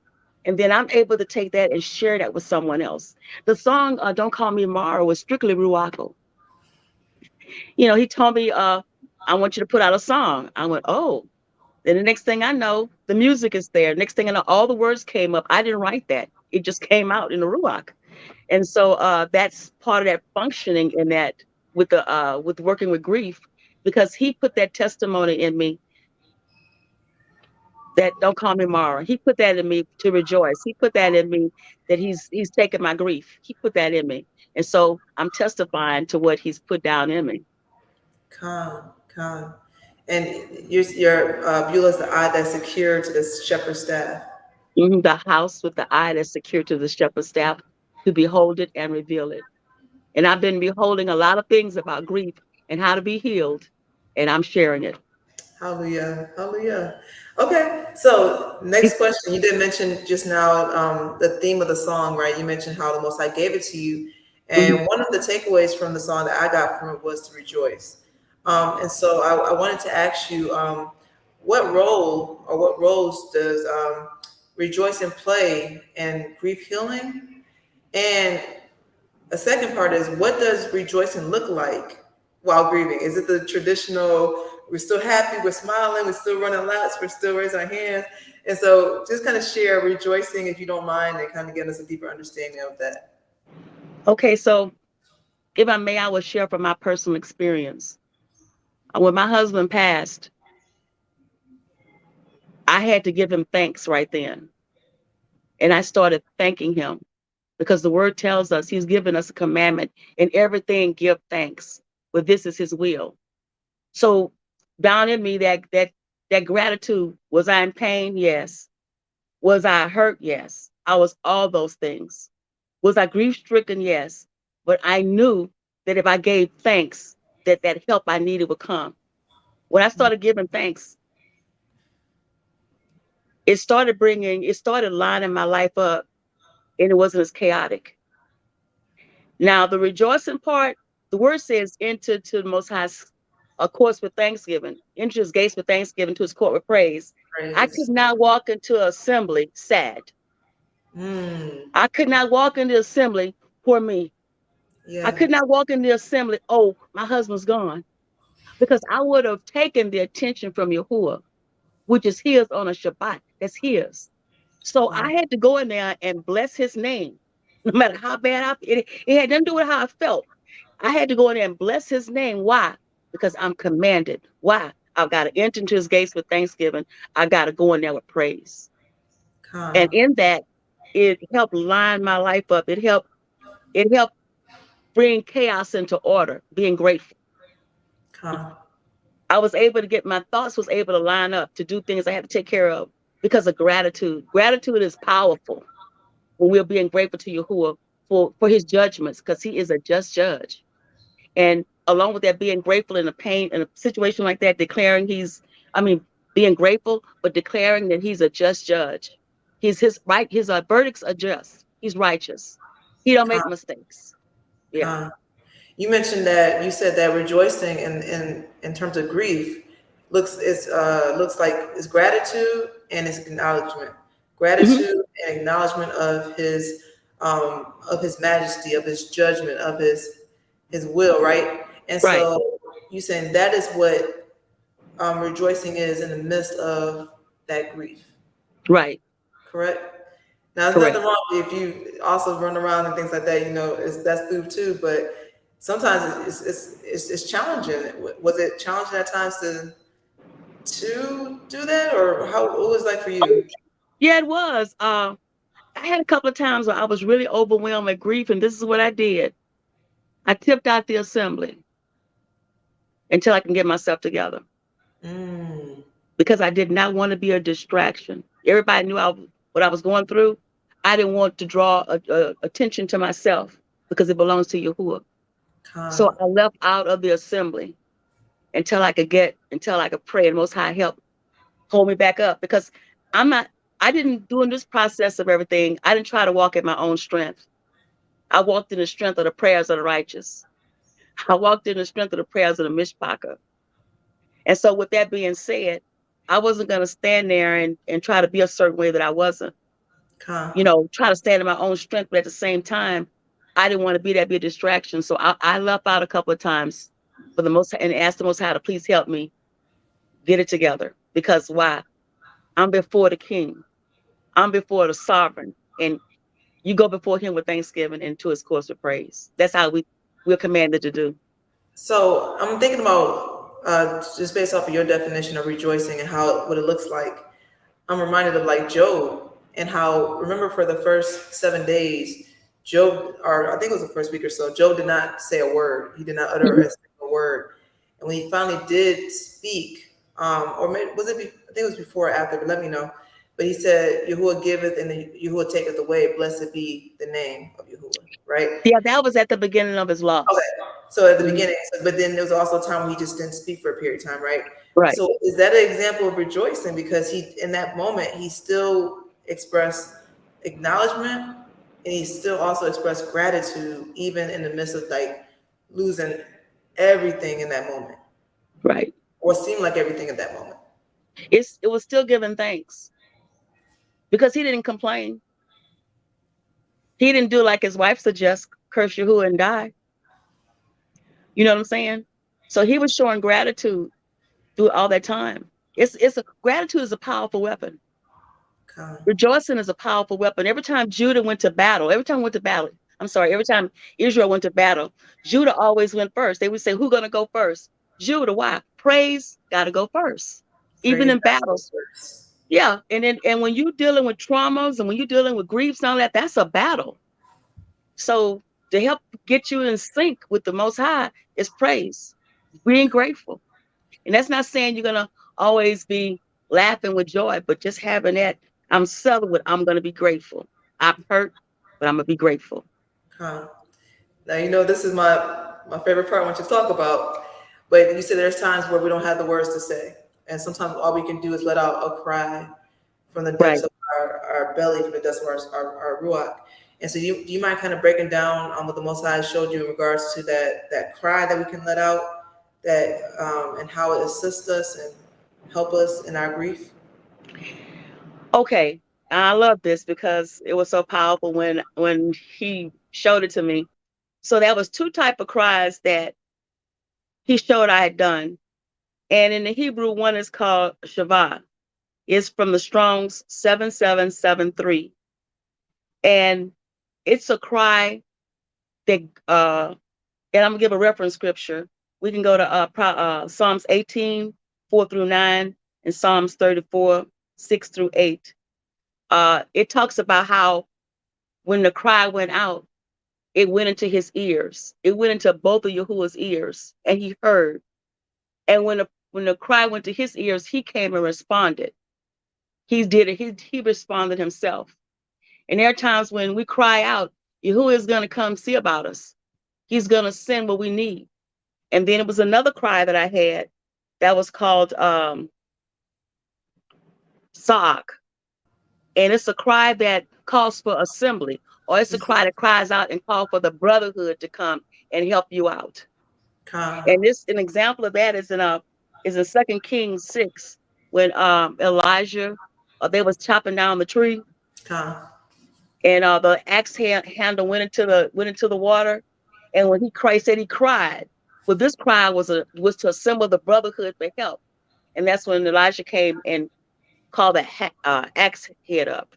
and then I'm able to take that and share that with someone else. The song "Don't Call Me Mara" was strictly Ruaco. He told me, "I want you to put out a song." I went, "Oh." Then the next thing I know, the music is there. Next thing I know, all the words came up. I didn't write that. It just came out in the Ruach. And so that's part of that functioning in that with working with grief, because he put that testimony in me, that don't call me Mara. He put that in me to rejoice. He put that in me, that he's taken my grief. He put that in me. And so I'm testifying to what he's put down in me. con. And your Beulah's the eye that's secured to the shepherd's staff. The house with the eye that's secure to the shepherd's staff, to behold it and reveal it. And I've been beholding a lot of things about grief and how to be healed, and I'm sharing it. Hallelujah. Hallelujah. Okay. So next question. You did mention just now the theme of the song, right? You mentioned how the Most High gave it to you. Mhm. And one of the takeaways from the song that I got from it was to rejoice. And so I wanted to ask you, what role or what roles does rejoicing play in grief healing? And a second part is, what does rejoicing look like while grieving? Is it the traditional, we're still happy, we're smiling, we're still running laps, we're still raising our hands? And so just kind of share rejoicing, if you don't mind, and kind of get us a deeper understanding of that. Okay, so if I may, I will share from my personal experience. When my husband passed, I had to give him thanks right then. And I started thanking him because the word tells us he's given us a commandment: in everything give thanks, for this is his will. So down in me, that gratitude. Was I in pain? Yes. Was I hurt? Yes. I was all those things. Was I grief stricken? Yes. But I knew that if I gave thanks, that help I needed would come. When I started giving thanks, it started lining my life up, and it wasn't as chaotic. Now, the rejoicing part, the word says, enter to the Most High's courts with thanksgiving, enter his gates with thanksgiving, to his court with praise. I could Praise. not walk into assembly sad. Mm, I could not walk into assembly, poor me. I yeah. could not walk into assembly, oh, my husband's gone, because I would have taken the attention from Yahuwah, which is his on a Shabbat. That's his. So Wow. I had to go in there and bless his name, no matter how bad it had nothing to do with how I felt. I had to go in there and bless his name. Why? Because I'm commanded. Why? I've got to enter into his gates with thanksgiving. I got to go in there with praise. And Con, in that, it helped line my life up. It helped bring chaos into order, being grateful. con, I was able to get my thoughts was able to line up to do things I had to take care of because of gratitude. Gratitude is powerful when we're being grateful to Yahuwah for his judgments, because he is a just judge. And along with that, being grateful in a pain, in a situation like that, I mean, being grateful, but declaring that he's a just judge. His right, his verdicts are just. He's righteous. He don't con, make mistakes. Yeah. con. You mentioned that you said that rejoicing in terms of grief looks like it's gratitude and it's acknowledgement. Hmm. Gratitude and acknowledgement of his majesty, of his judgment, of his will, right? And Right. so you saying that is what rejoicing is in the midst of that grief, Right. correct? Now, there's Correct. nothing wrong if you also run around and things like that. That's through too. But sometimes it's challenging. Was it challenging at times to do that, or how? What was it like for you? Yeah, it was. I had a couple of times where I was really overwhelmed with grief, and this is what I did. I tipped out the assembly until I can get myself together Mm, because I did not want to be a distraction. Everybody knew what I was going through. I didn't want to draw attention to myself because it belongs to Yahuwah. So con, I left out of the assembly until I could pray and Most High help hold me back up because I'm not. I didn't do in this process of everything. I didn't try to walk in my own strength. I walked in the strength of the prayers of the righteous. I walked in the strength of the prayers of the mishpacha. And so, with that being said, I wasn't going to stand there and try to be a certain way that I wasn't. con. Try to stand in my own strength, but at the same time, I didn't want to be a distraction. So I left out a couple of times for the most and asked the Most High to please help me get it together. Because why? I'm before the King. I'm before the Sovereign, and you go before Him with thanksgiving and to His course of praise. That's how we're commanded to do. So I'm thinking about just based off of your definition of rejoicing and how what it looks like. I'm reminded of like Job and how remember for the first 7 days, Job, or I think it was the first week or so, Job did not say a word. He did not utter Mhm. a single word. And when he finally did speak, or maybe was it? I think it was before or after, but let me know. But he said, "Yahuwah giveth and Yahuwah taketh away. Blessed be the name of Yahuwah." Right? Yeah, that was at the beginning of his Okay. loss. So at the Mhm. beginning, but then there was also a time when he just didn't speak for a period of time, right? Right, So is that an example of rejoicing? Because he, in that moment, he still expressed acknowledgement and he still also expressed gratitude, even in the midst of like losing everything in that moment, right. or seemed like everything at that moment. It was still giving thanks because he didn't complain. He didn't do like his wife suggests, curse Yahuwah and die. You know what I'm saying? So he was showing gratitude through all that time. Gratitude is a powerful weapon. Con, Rejoicing is a powerful weapon. Every time Israel went to battle, Judah always went first. They would say, who's gonna go first? Judah. Why? Praise gotta go first. Even praise in God battles. first. Yeah. And when you're dealing with traumas and when you're dealing with griefs and all that, that's a battle. So to help get you in sync with the Most High is praise, being grateful. And that's not saying you're gonna always be laughing with joy, but just having that. I'm settled with. I'm gonna be grateful. I'm hurt, but I'm gonna be grateful. Con. Now you know this is my favorite part I want you to talk about. But you said there's times where we don't have the words to say, and sometimes all we can do is let out a cry from the depths Right. of our belly, from the depths of our ruach. And so, do you mind kind of breaking down on what the Most High showed you in regards to that cry that we can let out, that and how it assists us and help us in our grief? Okay. I love this because it was so powerful when he showed it to me. So there was two type of cries that he showed I had done. And in the Hebrew, one is called Shavah. It's from the Strong's 7773. And it's a cry that and I'm gonna give a reference scripture. We can go to Psalms 18, 4 through 9, and Psalms 34, 6 through 8. It talks about how when the cry went out, it went into his ears. It went into both of Yahuwah's ears, and he heard. And when the cry went to his ears, he came and responded. He did it. He responded himself. And there are times when we cry out, Yahuwah is going to come see about us. He's going to send what we need. And then it was another cry that I had that was called Sag. And it's a cry that calls for assembly, or it's a cry that cries out and calls for the brotherhood to come and help you out. Con, And this an example of that is in 2 Kings 6 when Elijah they was chopping down the tree con, and the handle went into the water, and when he cried. Well, this cry was to assemble the brotherhood for help, and that's when Elijah came and called the axe head up,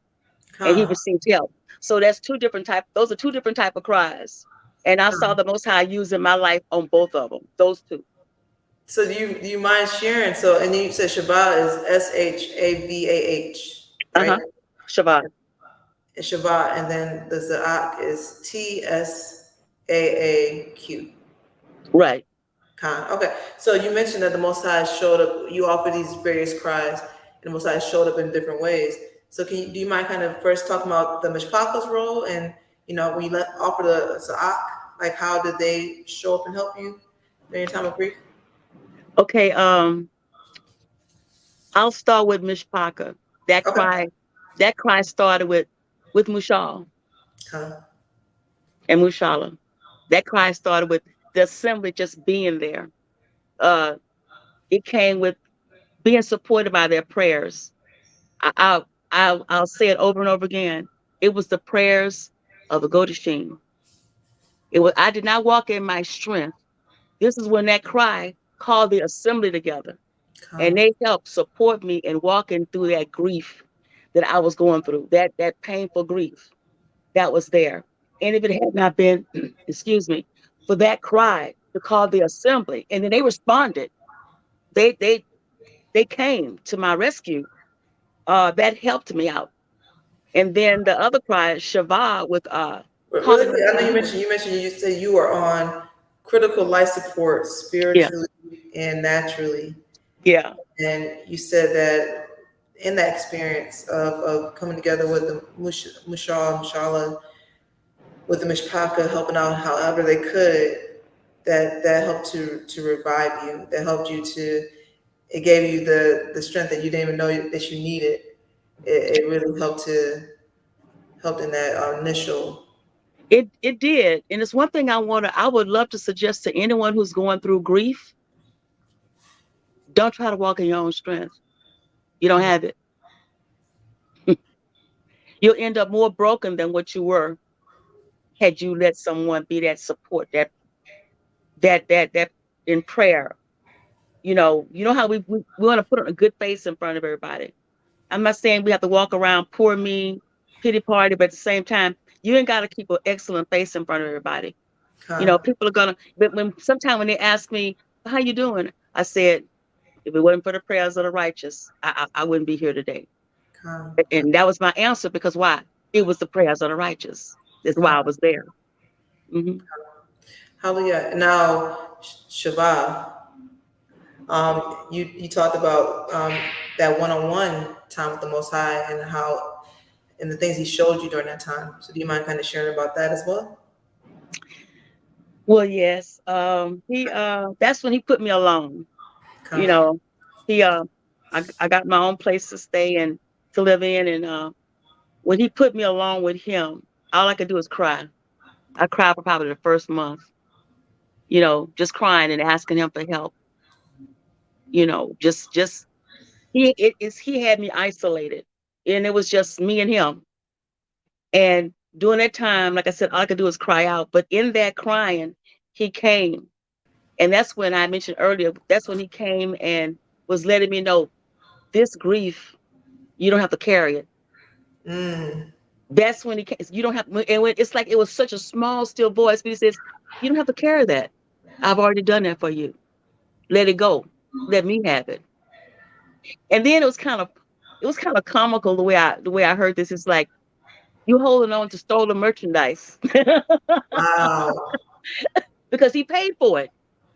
and he con, received help. So that's two different type. Those are two different type of cries, and I saw con. the Most High use in my life on both of them. Those two. So do you mind sharing? So and you said Shabbat is SHAVAH, Uh right? huh. Shabbat. Shabbat, and then the Zaak is Tsaaq. Right. Khan. Okay, so you mentioned that the Most High showed up. You offer these various cries, and the Most High showed up in different ways. So, do you mind kind of first talking about the Mishpachah's role, and when you offer the Sa'ak, like how did they show up and help you during your time of grief? Okay. I'll start with Mishpaka. That Okay. cry, that cry started with Mushal Khan. and Mushala. That cry started with the assembly just being there. Uh, it came with being supported by their prayers. I'll say it over and over again. It was the prayers of the Godeshim. It was I did not walk in my strength. This is when that cry called the assembly together, and Khan. they helped support me in walking through that grief that I was going through. That painful grief that was there. And if it had not been, excuse me, for that cry to call the assembly, and then they responded. They they they came to my rescue. That helped me out. And then the other cry, Shavah, with Really calling quick, the I know you assembly. mentioned you said you were on critical life support Yeah, spiritually and naturally, yeah. and you said that in that experience of coming together with the Mushala, with the Mishpaka helping out however they could, that helped to revive you, that helped you to, it gave you the strength that you didn't even know that you needed. It really helped in that initial. It did. And it's one thing I would love to suggest to anyone who's going through grief, don't try to walk in your own strength. You don't have it. You'll end up more broken than what you were had you let someone be that support, that in prayer. You know how we want to put on a good face in front of everybody. I'm not saying we have to walk around poor me, pity party, but at the same time, you ain't got to keep an excellent face in front of everybody. Con, People are gonna. But sometimes when they ask me how you doing, I said if it wasn't for the prayers of the righteous, I wouldn't be here today. con, And that was my answer because why? It was the prayers of the righteous. That's why I con. was there. Hmm. Hallelujah. Now, Shabbat, you talked about that one-on-one time with the Most High and how and the things He showed you during that time. So, do you mind kind of sharing about that as well? Well, yes. He that's when he put me alone. You Con, know, he I got my own place to stay and to live in, and when he put me along with him, all I could do is cry. I cried for probably the first month. Just crying and asking him for help. Just he had me isolated, and it was just me and him. And during that time, like I said, all I could do was cry out. But in that crying, he came, and that's when I mentioned earlier. That's when he came and was letting me know this grief, you don't have to carry it. mm, That's when he came. You don't have, and when it's like it was such a small, still voice, but he says, "You don't have to carry that. I've already done that for you. Let it go. Let me have it." And then it was kind of comical the way I heard this. It's like you holding on to stolen merchandise wow. because he paid for it.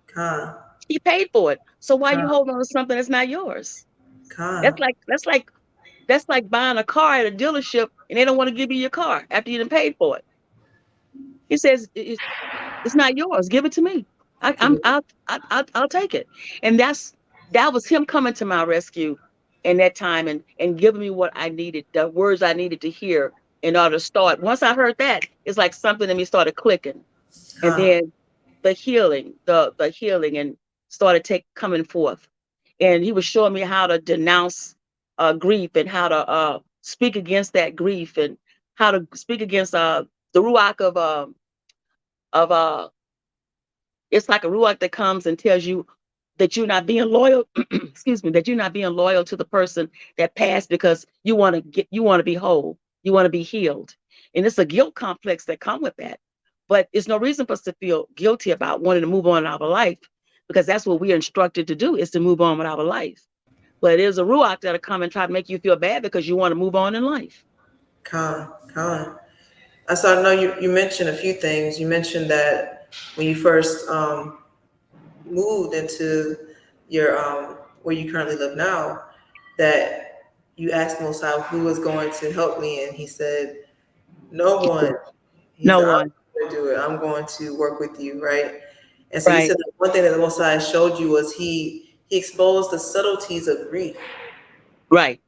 Con, He paid for it. So why you con, holding on to something that's not yours? That's con, like that's like that's like buying a car at a dealership and they don't want to give you your car after you done paid for it. He says it's not yours. Give it to me. I, give I'm it. I'll take it. And that was him coming to my rescue in that time and giving me what I needed, the words I needed to hear in order to start. Once I heard that, it's like something in me started clicking. And Con, then the healing and started coming forth. And he was showing me how to denounce grief and how to speak against that grief and how to speak against the ruach of it's like a ruach that comes and tells you that you're not being loyal. Excuse me, that you're not being loyal to the person that passed because you want to be whole, you want to be healed, and it's a guilt complex that come with that. But it's no reason for us to feel guilty about wanting to move on in our life because that's what we're instructed to do is to move on with our life. But it is a ruach that'll come and try to make you feel bad because you want to move on in life. Con. I know you mentioned a few things. You mentioned that when you first moved into your where you currently live now, that you asked Most High who was going to help me, and He said, "No one." He No said, "I'm one. going to do it. I'm going to work with you, right?" And so you Right. said that one thing that the Most High showed you was He exposed the subtleties of grief. Right.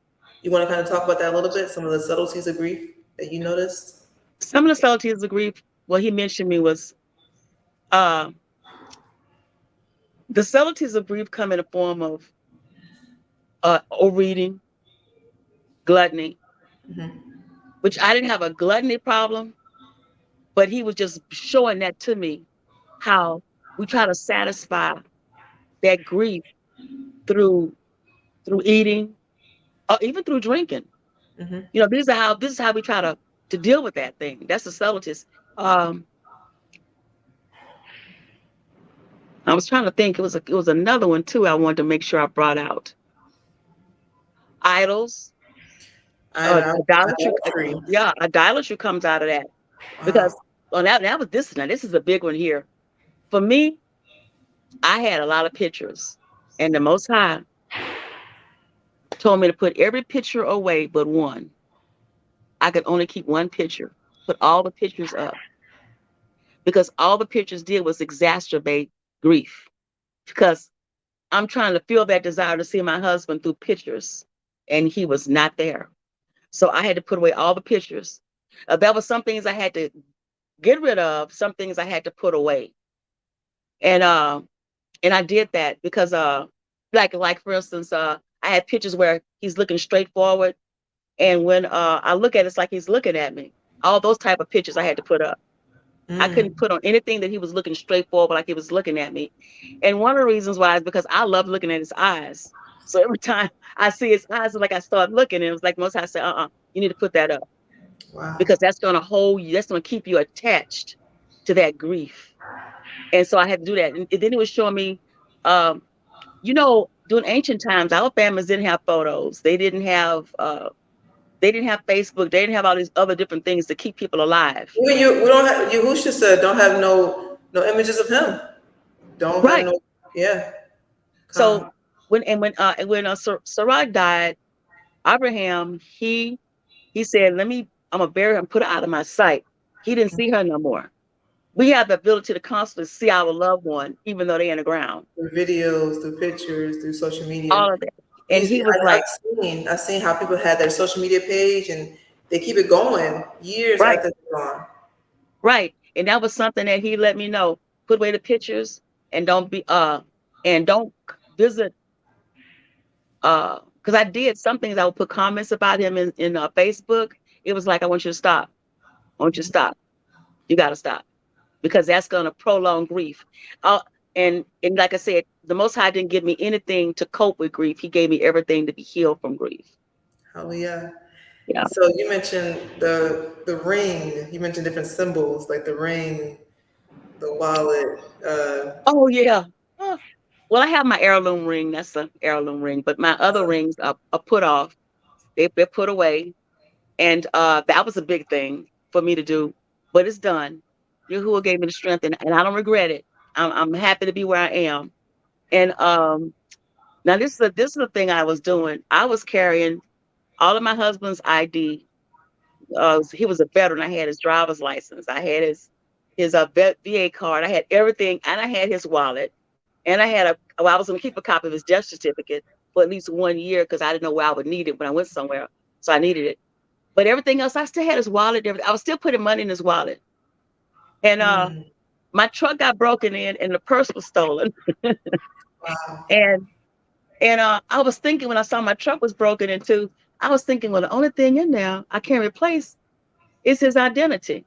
You want to kind of talk about that a little bit? Some of the subtleties of grief that you noticed. Some of the subtleties of grief, what he mentioned me was uh the subtleties of grief come in the form of overeating, gluttony, Hmm. which I didn't have a gluttony problem, but he was just showing that to me how we try to satisfy that grief through eating or even through drinking. Hmm. This is how we try to deal with that thing. That's the subtleties. Um, I was trying to think. It was another one too. I wanted to make sure I brought out idols, idolatry. Idolatry. Yeah, idolatry comes out of that Wow. because well, that was this. Now this is a big one here for me. I had a lot of pictures, and the Most High told me to put every picture away but one. I could only keep one picture. Put all the pictures up because all the pictures did was exacerbate grief. Because I'm trying to feel that desire to see my husband through pictures, and he was not there. So I had to put away all the pictures. There were some things I had to get rid of, some things I had to put away, and uh, and I did that because like for instance, I had pictures where he's looking straight forward, and when I look at it, it's like he's looking at me. All those type of pictures I had to put up. I couldn't Mm. put on anything that he was looking straight forward like he was looking at me. And one of the reasons why is because I love looking at his eyes. So every time I see his eyes, it's like I start looking, and it was like most I said, you need to put that up Wow. because that's gonna hold you, that's gonna keep you attached to that grief. And so I had to do that. And then it was showing me, um, during ancient times, our families didn't have photos. They didn't have Facebook, they didn't have all these other different things to keep people alive. Even you, we don't have. Yahusha said, "Don't have no images of him. Don't have Right. no." Yeah. So Come. when Sarah died, Abraham, he said, I'm gonna bury her and put her out of my sight. He didn't see her no more. We have the ability to constantly see our loved one, even though they're in the ground. Through videos, through pictures, through social media. All of that. And He's. he was like, I've seen how people had their social media page and they keep it going years right, after they're gone. right. And that was something that he let me know. Put away the pictures and don't visit because I did some things. I would put comments about him in Facebook. It was like, I want you to stop. I want you to stop. You got to stop because that's going to prolong grief. Uh, and like I said, the Most High didn't give me anything to cope with grief. He gave me everything to be healed from grief. Hallelujah. Yeah. So you mentioned the ring. You mentioned different symbols like the ring, the wallet. Oh yeah. Uh, well, I have my heirloom ring. That's an heirloom ring, but my other rings are put off. They're put away, and that was a big thing for me to do. But it's done. Yahuwah gave me the strength, and I don't regret it. I'm happy to be where I am. And now this is the thing I was doing. I was carrying all of my husband's ID. He was a veteran. I had his driver's license. I had his VA card. I had everything, and I had his wallet, and I had well, I was going to keep a copy of his death certificate for at least 1 year because I didn't know where I would need it when I went somewhere, so I needed it. But everything else, I still had his wallet. Everything. I was still putting money in his wallet, and Mm, my truck got broken in, and the purse was stolen, wow. and I was thinking when I saw my truck was broken into, I was thinking, well, the only thing in there I can't replace is his identity.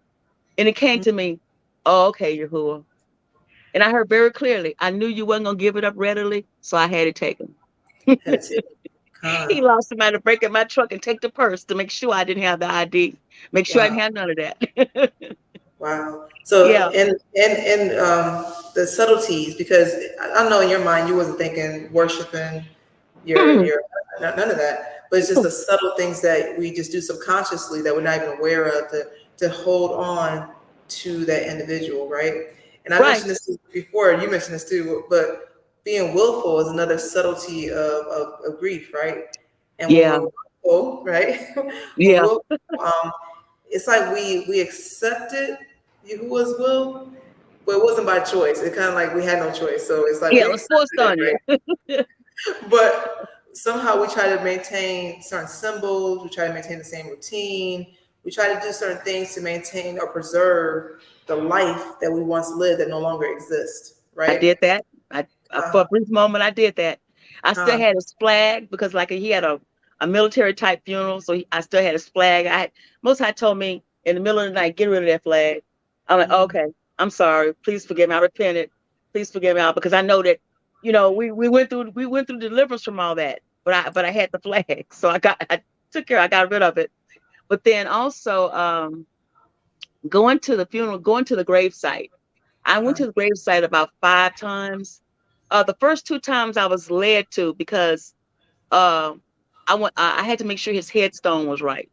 And it came Mm, to me, oh, okay, Yahuwah. And I heard very clearly, I knew you wasn't gonna give it up readily, so I had it taken. had to take He con. lost somebody to break in my truck and take the purse to make sure I didn't have the ID, make sure I Wow. didn't have none of that. Wow. So Yeah. in the subtleties, because I know in your mind you wasn't thinking worshiping your Mm-mm. your none of that. but it's just the subtle things that we just do subconsciously that we're not even aware of to hold on to that individual, right? And I Right. mentioned this before, you mentioned this too, but being willful is another subtlety of grief, right? And when Yeah. we're willful, right? When we're Yeah. willful, it's like we accepted Yahuwah's will, but it wasn't by choice. It kind of like we had no choice. So it's like Yeah. we It was forced accepted it, on you. right? But somehow we try to maintain certain symbols, we try to maintain the same routine, we try to do certain things to maintain or preserve the life that we once lived that no longer exists, I right? did that. For a Uh, brief moment, I did that. I still uh, had his flag because, like, he had a military type funeral, so I still had his flag. Most High told me in the middle of the night, get rid of that flag. I'm like, mm, okay, I'm sorry. Please forgive me. I repented. Please forgive me, because I know that, we went through deliverance from all that, but I had the flag, so I took care. I got rid of it. But then also, going to the funeral, going to the gravesite. I went uh, to the gravesite about 5 times. The first 2 times I was led to because uh, I had to make sure his headstone was right,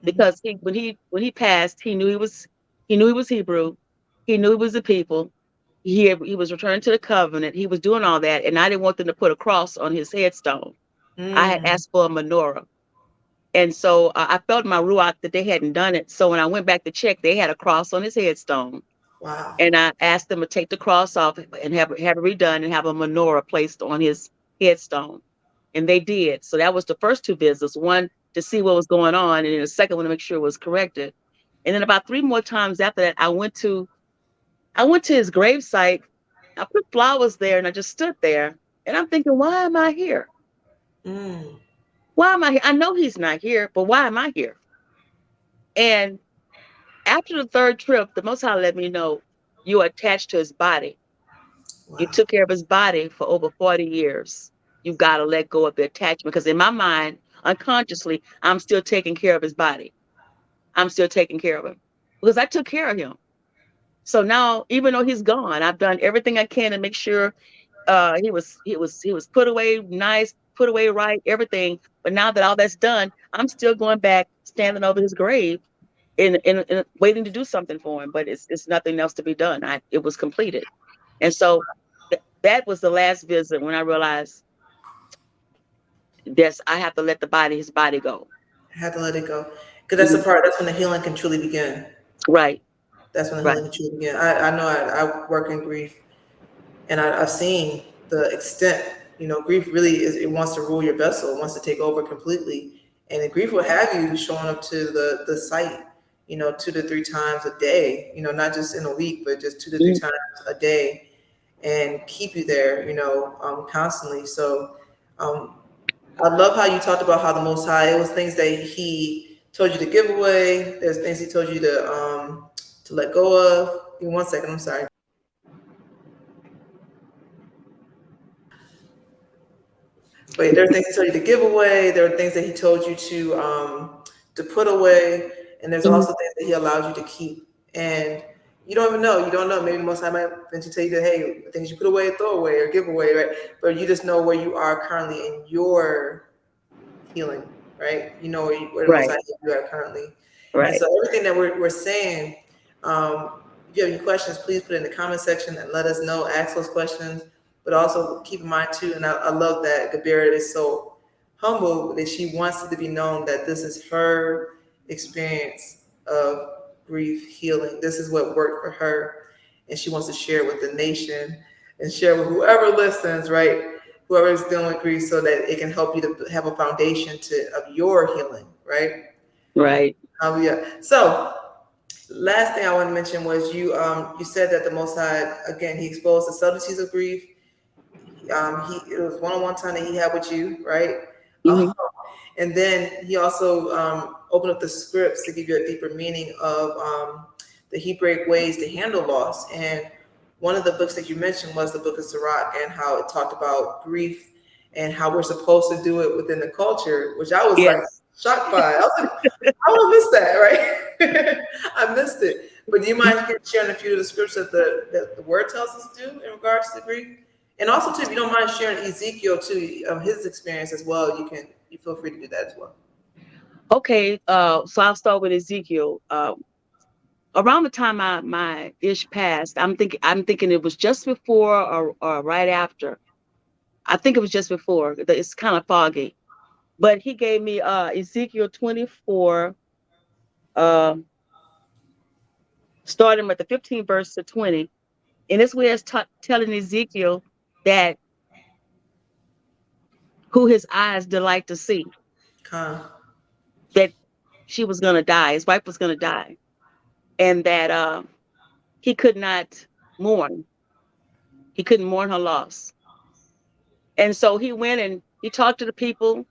mhm, because when he passed, he knew he was Hebrew, he knew he was a people. He was returned to the covenant. He was doing all that, and I didn't want them to put a cross on his headstone. I had mm, asked for a menorah, and so I felt in my ruach that they hadn't done it. So when I went back to check, they had a cross on his headstone. wow. And I asked them to take the cross off and have it redone and have a menorah placed on his headstone. And they did. So that was the first 2 visits, one to see what was going on, and then the second one to make sure it was corrected. And then about 3 more times after that, I went to his gravesite. I put flowers there and I just stood there. And I'm thinking, why am I here? Mm, Why am I here? I know he's not here, but why am I here? And after the third trip, the Most High let me know, you are attached to his body. You wow. took care of his body for over 40 years. You got to let go of the attachment, because in my mind, unconsciously, I'm still taking care of his body. I'm still taking care of him because I took care of him. So now, even though he's gone, I've done everything I can to make sure he was put away nice, put away right, everything. But now that all that's done, I'm still going back, standing over his grave, and waiting to do something for him. But it's nothing else to be done. It was completed. And so that was the last visit when I realized I have to let his body go. I had to let it go. Because that's Mhm. the part, that's when the healing can truly begin. Right, That's when the right. healing can truly begin. I know I work in grief, and I've seen the extent. Grief really is. It wants to rule your vessel. It wants to take over completely, and the grief will have you showing up to the site, 2 to 3 times a day. Not just in a week, but just two to three Mhm. times a day, and keep you there. Constantly. So, um, I love how you talked about how the Most High. It was things that He told you to give away. There's things He told you to let go of. Give me 1 second. I'm sorry. But there are things he told you to give away. There are things that he told you to put away, and there's Mhm. also things that he allowed you to keep. And you don't even know. You don't know. Maybe most time I might eventually tell you that, hey, things you put away, throw away, or give away, right? But you just know where you are currently in your healing, right? You know where the most Right, high you are currently. And right, so everything that we're saying, if you have any questions, please put it in the comment section and let us know. Ask those questions, but also keep in mind too. And I love that Gabira is so humble that she wants it to be known that this is her experience of grief healing. This is what worked for her, and she wants to share it with the nation and share with whoever listens, right? Whoever is dealing with grief, so that it can help you to have a foundation of your healing, right? right. Yeah. So last thing I want to mention was you said that the Most High, again, He exposed the subtleties of grief. It was one-on-one time that He had with you, right? Hmm. And then He also opened up the scripts to give you a deeper meaning of the Hebraic ways to handle loss. And one of the books that you mentioned was the Book of Sirach, and how it talked about grief and how we're supposed to do it within the culture, which I was like Yes. shocked by. I was like, I would miss that, right? I missed it. But do you mind sharing a few of the scripts that the word tells us to do in regards to grief And also, too, if you don't mind sharing Ezekiel too, his experience as well, you feel free to do that as well. Okay, so I'll start with Ezekiel. Around the time my ish passed, I'm thinking it was just before or right after. I think it was just before. It's kind of foggy. But he gave me Ezekiel 24, uh, starting with the 15th verse to 20. And it's where it's telling Ezekiel that who his eyes delight to see, Con, that she was going to die, his wife was going to die, and that he could not mourn. He couldn't mourn her loss. And so he went and he talked to the people.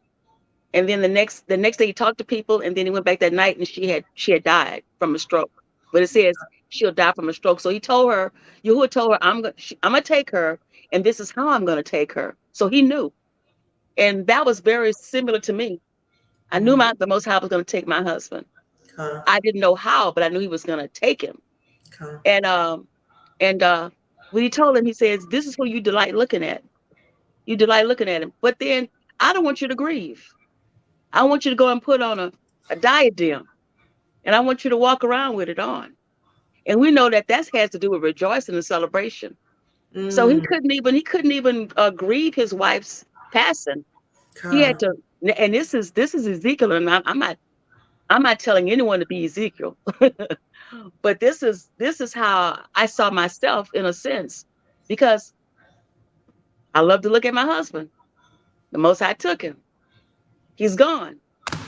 And then the next day he talked to people, and then he went back that night and she had died from a stroke. But it says she'll die from a stroke. So he told her, Yahuwah told her, I'm gonna take her, and this is how I'm gonna take her. So he knew. And that was very similar to me. I knew the Most High was gonna take my husband. con, I didn't know how, but I knew he was gonna take him. con, And when he told him, he says, this is who you delight looking at. You delight looking at him. But then I don't want you to grieve. I want you to go and put on a diadem, and I want you to walk around with it on. And we know that has to do with rejoicing and celebration. So mm, he couldn't even grieve his wife's passing. He had con, to, and this is Ezekiel, and I'm not telling anyone to be Ezekiel, but this is how I saw myself in a sense, because I love to look at my husband. The Most High took him. He's gone.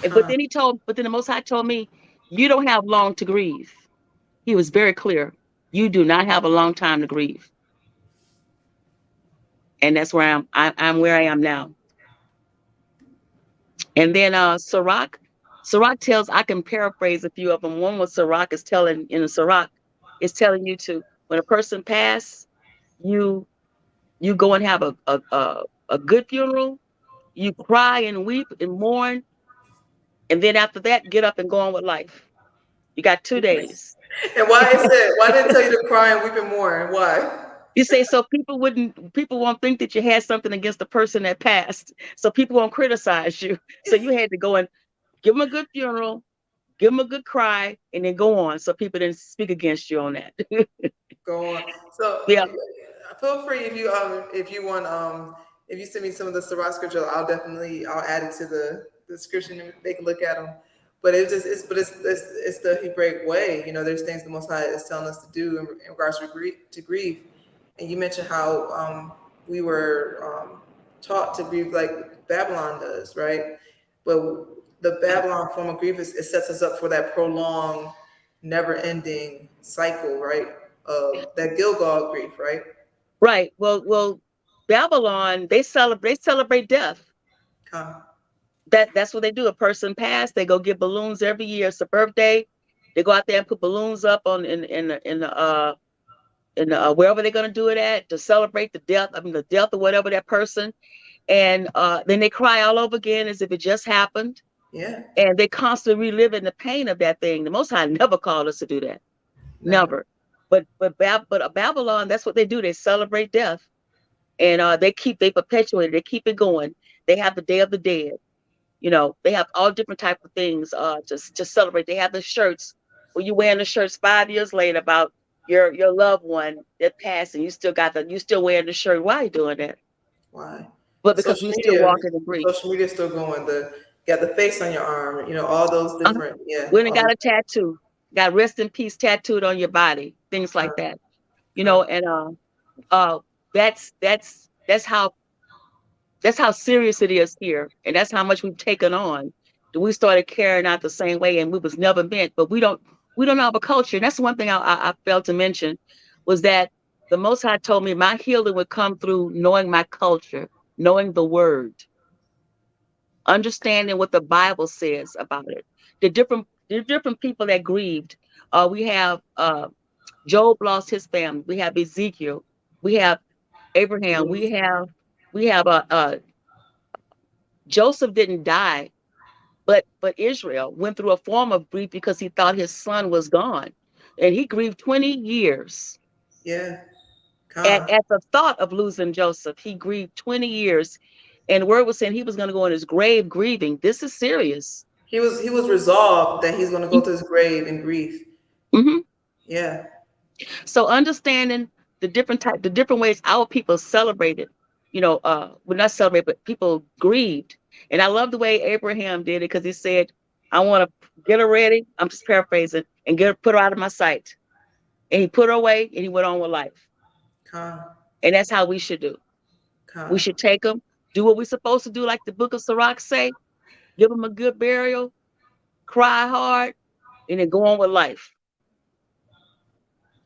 con, But then the Most High told me, you don't have long to grieve. He was very clear. You do not have a long time to grieve. And that's where I'm where I am now. And then Sirach tells, I can paraphrase a few of them. One was Sirach is telling in the Sirach is telling you to, when a person pass, you you go and have a good funeral, you cry and weep and mourn, and then after that, get up and go on with life. You got 2 days. And why did it tell you to cry and weep and mourn? Why? You say so people won't think that you had something against the person that passed. So people won't criticize you. So you had to go and give them a good funeral, give them a good cry, and then go on. So people didn't speak against you on that. Go on. So Yeah. feel free if you want if you send me some of the Sirach scripture, I'll add it to the description and they can look at them. But it's the Hebraic way. You know, there's things the Most High is telling us to do in regards to grief. And you mentioned how we were taught to grieve like Babylon does, right? But the Babylon form of grief it sets us up for that prolonged, never-ending cycle, right? Of that Gilgal grief, right? Right. Well, Babylon, they celebrate death. Huh. That's what they do. A person passed, they go get balloons every year. It's a birthday. They go out there and put balloons up on in the wherever they're gonna do it at to celebrate the death. I mean the death of whatever that person. And then they cry all over again as if it just happened. Yeah. And they constantly reliving the pain of that thing. The Most High never called us to do that. Never. Never. But Babylon, that's what they do. They celebrate death, and they perpetuate it. They keep it going. They have the Day of the Dead. They have all different type of things to celebrate. They have the shirts where you wearing the shirts 5 years later about your loved one that passed, and you still wearing the shirt. Why are you doing that? Why? But The because social we still media, walking in grief. social media is still going. You got the face on your arm. You know all those different. Yeah. When it All got those, a tattoo, got rest in peace tattooed on your body, things like that. huh. And uh, that's how serious it is here, and that's how much we've taken on. We started carrying out the same way, and we was never meant. But we don't have a culture. And that's one thing I failed to mention was that the Most High told me my healing would come through knowing my culture, knowing the Word, understanding what the Bible says about it. The different people that grieved. We have Job lost his family. We have Ezekiel. We have Abraham. We have Joseph didn't die, but Israel went through a form of grief because he thought his son was gone, and he grieved 20 years. Yeah. Con. At the thought of losing Joseph, he grieved 20 years. And the word was saying he was going to go in his grave grieving. This is serious. He was resolved that he's going to go to his grave in grief. Mm-hmm. Yeah. So understanding the different ways our people celebrated, well, not celebrate, but people grieved. And I love the way Abraham did it because he said, I want to get her ready. I'm just paraphrasing and put her out of my sight. And he put her away and he went on with life. Con. And that's how we should do. We Con. should take them, do what we're supposed to do, like the book of Sirach say, give them a good burial, cry hard, and then go on with life.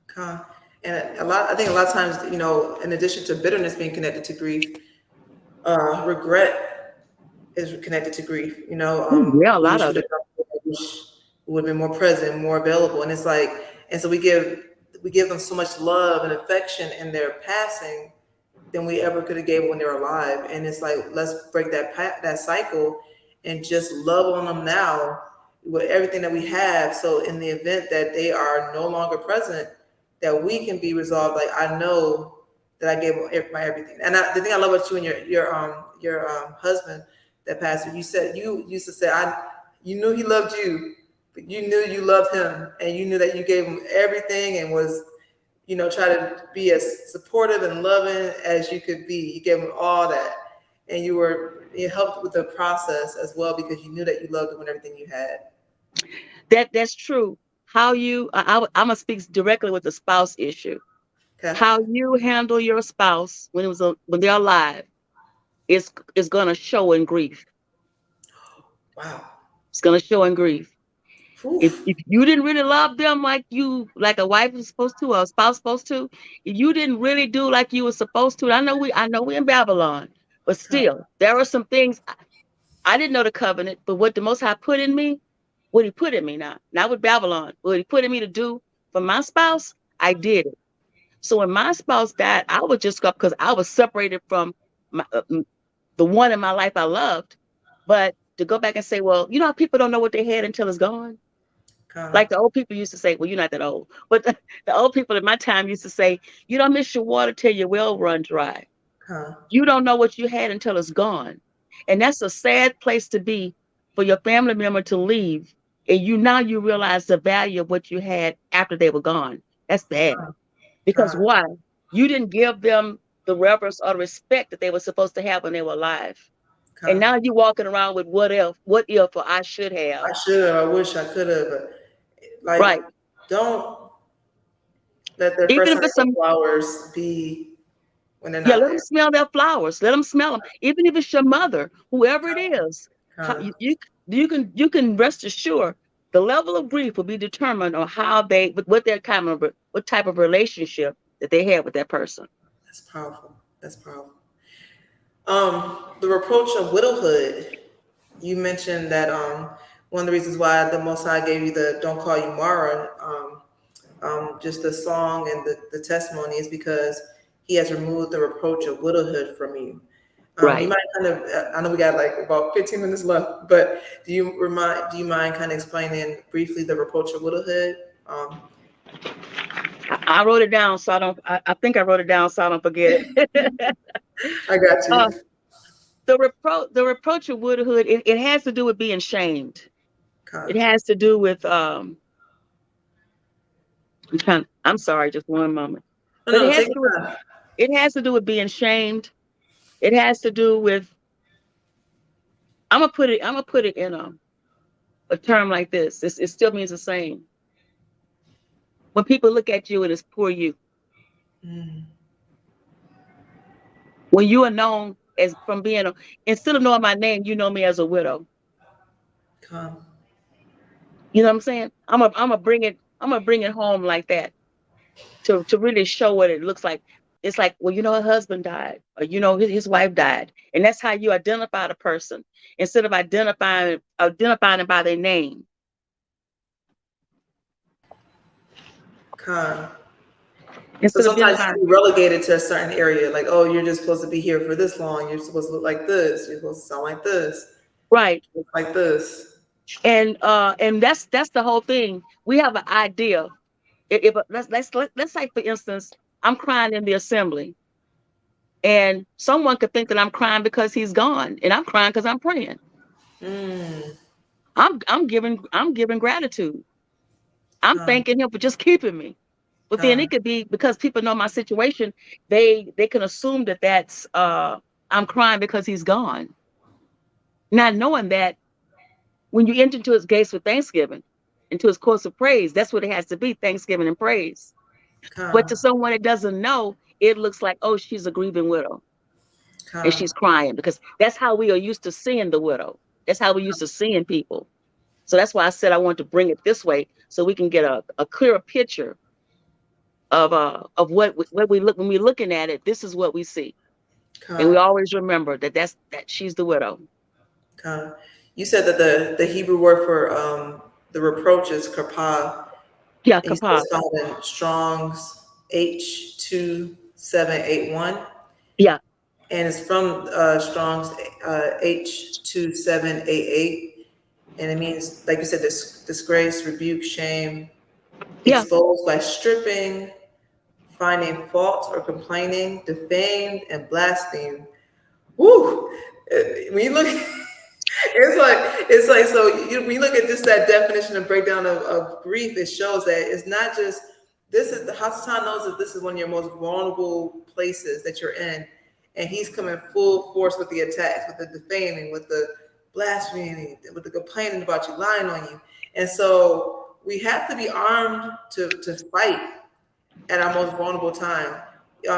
Con. And I think a lot of times, in addition to bitterness being connected to grief, regret is connected to grief. Yeah, a We lot wish of would have it. done more, wish would have been more present, more available, and it's like, and so we give them so much love and affection in their passing than we ever could have gave when they were alive. And it's like, let's break that cycle and just love on them now with everything that we have. So in the event that they are no longer present, that we can be resolved. Like, I know that I gave my everything. And the thing I love about you and your husband that passed, you said you used to say, you knew he loved you, but you knew you loved him, and you knew that you gave him everything and was, try to be as supportive and loving as you could be. You gave him all that, and you helped with the process as well because you knew that you loved him with everything you had. That's true. I'm gonna speak directly with the spouse issue. Okay. How you handle your spouse when they're alive is gonna show in grief. Wow. It's gonna show in grief. If Oof. if you didn't really love them like a wife is supposed to or a spouse supposed to, if you didn't really do like you were supposed to, I know we in Babylon, but still there are some things I didn't know the covenant, but what the Most High put in me, what He put in me now, not with Babylon, what He put in me to do for my spouse, I did it. So when my spouse died, I was just up because I was separated from the one in my life I loved. But to go back and say, well, you know how people don't know what they had until it's gone? Con. Like the old people used to say, well, you're not that old, but the old people in my time used to say, you don't miss your water till your well run dry. Con. You don't know what you had until it's gone. And that's a sad place to be for your family member to leave. And you realize the value of what you had after they were gone. That's bad. Because Con. why? You didn't give them the reverence or the respect that they were supposed to have when they were alive. And Con. now you're walking around with what if, or I should have. I should have. I wish I could have. But like, Right. don't let their Even first if time it's they some, flowers be when they're yeah, not let them there. smell their flowers. Let them smell them. Even if it's your mother, whoever it is, how, Con. you can rest assured the level of grief will be determined on what type of relationship that they had with that person. That's powerful. That's powerful. The reproach of widowhood. You mentioned that one of the reasons why the Most High gave you the "Don't call you Mara," just the song and the testimony, is because He has removed the reproach of widowhood from you. You Right. might kind of. I know we got like about 15 minutes left, but do you mind kind of explaining briefly the reproach of widowhood? I wrote it down so I think I wrote it down so I don't forget it. I got you. uh, the reproach of widowhood, it has to do with being shamed. It Con. has to do with I'm sorry, just one moment. No, But no, take your time. it has to do with being shamed. It has to do with I'm gonna put it in a term like this. It still means the same. When people look at you and it's poor you, Mm, when you are known as from being instead of knowing my name, you know me as a widow. con, You know what I'm saying? I'm gonna bring it home like that to really show what it looks like. It's like, well, her husband died, or his wife died, and that's how you identify the person instead of identifying them by their name. con. So Instead of sometimes identifying, you're relegated to a certain area, like, oh, you're just supposed to be here for this long. You're supposed to look like this. You're supposed to sound like this, right? look like this. And that's the whole thing. We have an idea. If let's say for instance, I'm crying in the assembly. And someone could think that I'm crying because he's gone, and I'm crying because I'm praying. Mm. I'm giving gratitude. I'm Con, thanking him for just keeping me. But then con, it could be because people know my situation, they can assume that that's I'm crying because he's gone. Not knowing that when you enter into his gates with thanksgiving, into his course of praise, that's what it has to be, thanksgiving and praise. But to con, someone that doesn't know, it looks like, oh, she's a grieving widow and con, she's crying, because that's how we are used to seeing the widow. That's how we used to seeing people. So that's why I said I want to bring it this way so we can get a clearer picture of what we look when we're looking at it. This is what we see, and we con, always remember that she's the widow. con. You said that the Hebrew word for the reproach is kapah, Yeah, and you said kapah. it's found in Strong's H2781, Yeah, and it's from Strong's H2788, and it means, like you said, disgrace, rebuke, shame, yeah, exposed by stripping, finding fault or complaining, defamed, and blasphemed. Woo! When you look, it's like so. When you look at just that definition and breakdown of grief, it shows that it's not just this is the Hasatan knows that this is one of your most vulnerable places that you're in, and he's coming full force with the attacks, with the defaming, with the blaspheming, with the complaining about you, lying on you, and so we have to be armed to fight at our most vulnerable time.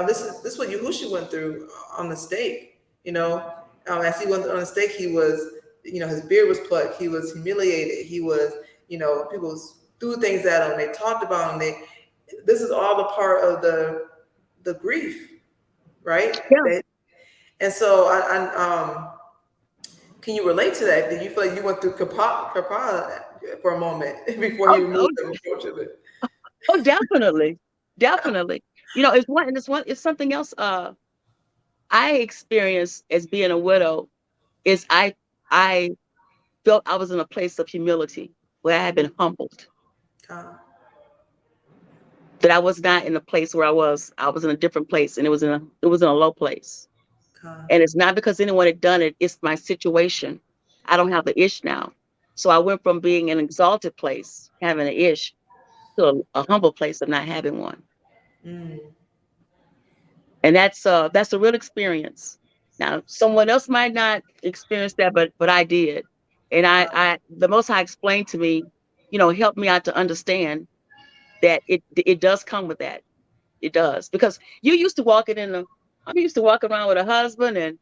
This is what Yahushua went through on the stake. As he went on the stake, he was, his beard was plucked. He was humiliated. He was, people threw things at him. They talked about him. This is all the part of the grief, right? yeah. And so, can you relate to that? Did you feel like you went through kapah for a moment before Oh, you moved oh, the approach of it? oh, definitely, definitely. It's something else. I experienced as being a widow is I felt I was in a place of humility where I had been humbled. Con, That I was not in a place where I was in a different place, and it was in a low place. con, And it's not because anyone had done it, it's my situation. I don't have the ish now. So I went from being an exalted place, having an ish, to a humble place of not having one. mm, And that's a real experience. Now, someone else might not experience that, but I did. And con, the Most High explained to me, helped me out to understand that it does come with that. It does. Because I'm used to walking around with a husband, and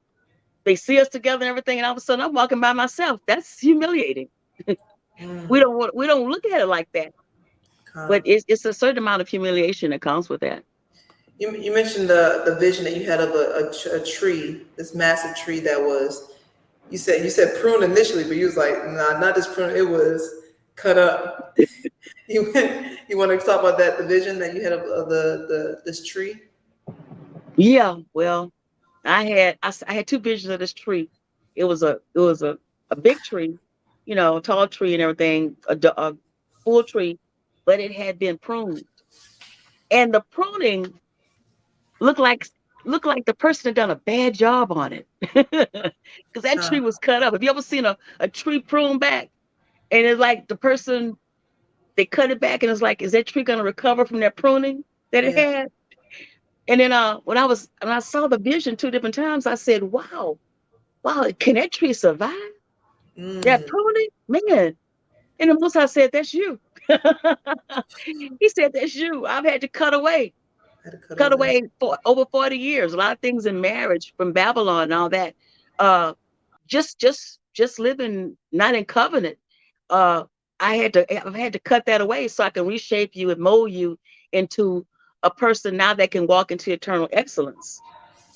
they see us together and everything, and all of a sudden I'm walking by myself. That's humiliating. mm, We don't look at it like that. But con. it's a certain amount of humiliation that comes with that. You mentioned the vision that you had of a tree, this massive tree that was, you said prune initially, but you was like, nah, not just prune, it was cut up. You want to talk about that, the vision that you had of the this tree? Yeah, well, I had two visions of this tree. It was a big tree, a tall tree and everything, a full tree, but it had been pruned. And the pruning looked like looked like the person had done a bad job on it. Because that Huh, tree was cut up. Have you ever seen a tree pruned back? And it's like the person, they cut it back, and it's like, is that tree gonna recover from that pruning that it yeah. had? And then when I saw the vision two different times, I said, wow, can that tree survive that Mm, pruning? Man. And the Most High said, that's you. He said, that's you. I've had to I had to cut cut away. away for over 40 years. A lot of things in marriage from Babylon and all that. Uh, just living not in covenant. Uh, I've had to cut that away so I can reshape you and mold you into a person now that can walk into eternal excellence.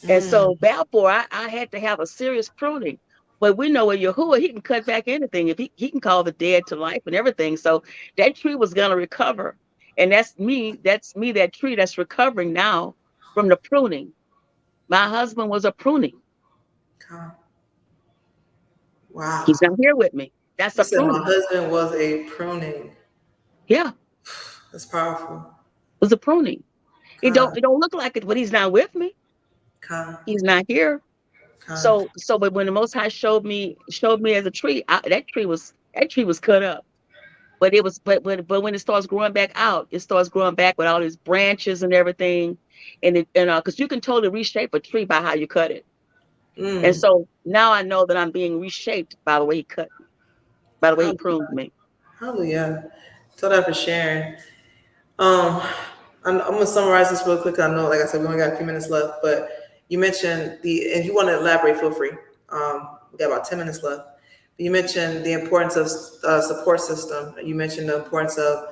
And Mm, so therefore I had to have a serious pruning. But we know with Yahuwah, he can cut back anything. If he can call the dead to life and everything. So that tree was gonna recover. And that's me, that tree that's recovering now from the pruning. My husband was a pruning. huh. Wow. He's not here with me. That's You a said my pruning. husband was a pruning. Yeah, it That's powerful. was a pruning. Con, It don't look like it, but he's not with me. con, He's not here. con. But when the Most High showed me as a tree, that tree was cut up. But it was, but when it starts growing back out, it starts growing back with all these branches and everything, because you can totally reshape a tree by how you cut it. And Mm. so now I know that I'm being reshaped by the way he cut me, by the way he pruned me. Hallelujah. Tell that for sharing. Um, I'm gonna summarize this real quick. I know, like I said, we only got a few minutes left, but you mentioned and you want to elaborate, feel free. We got about 10 minutes left. But you mentioned the importance of support system. You mentioned the importance of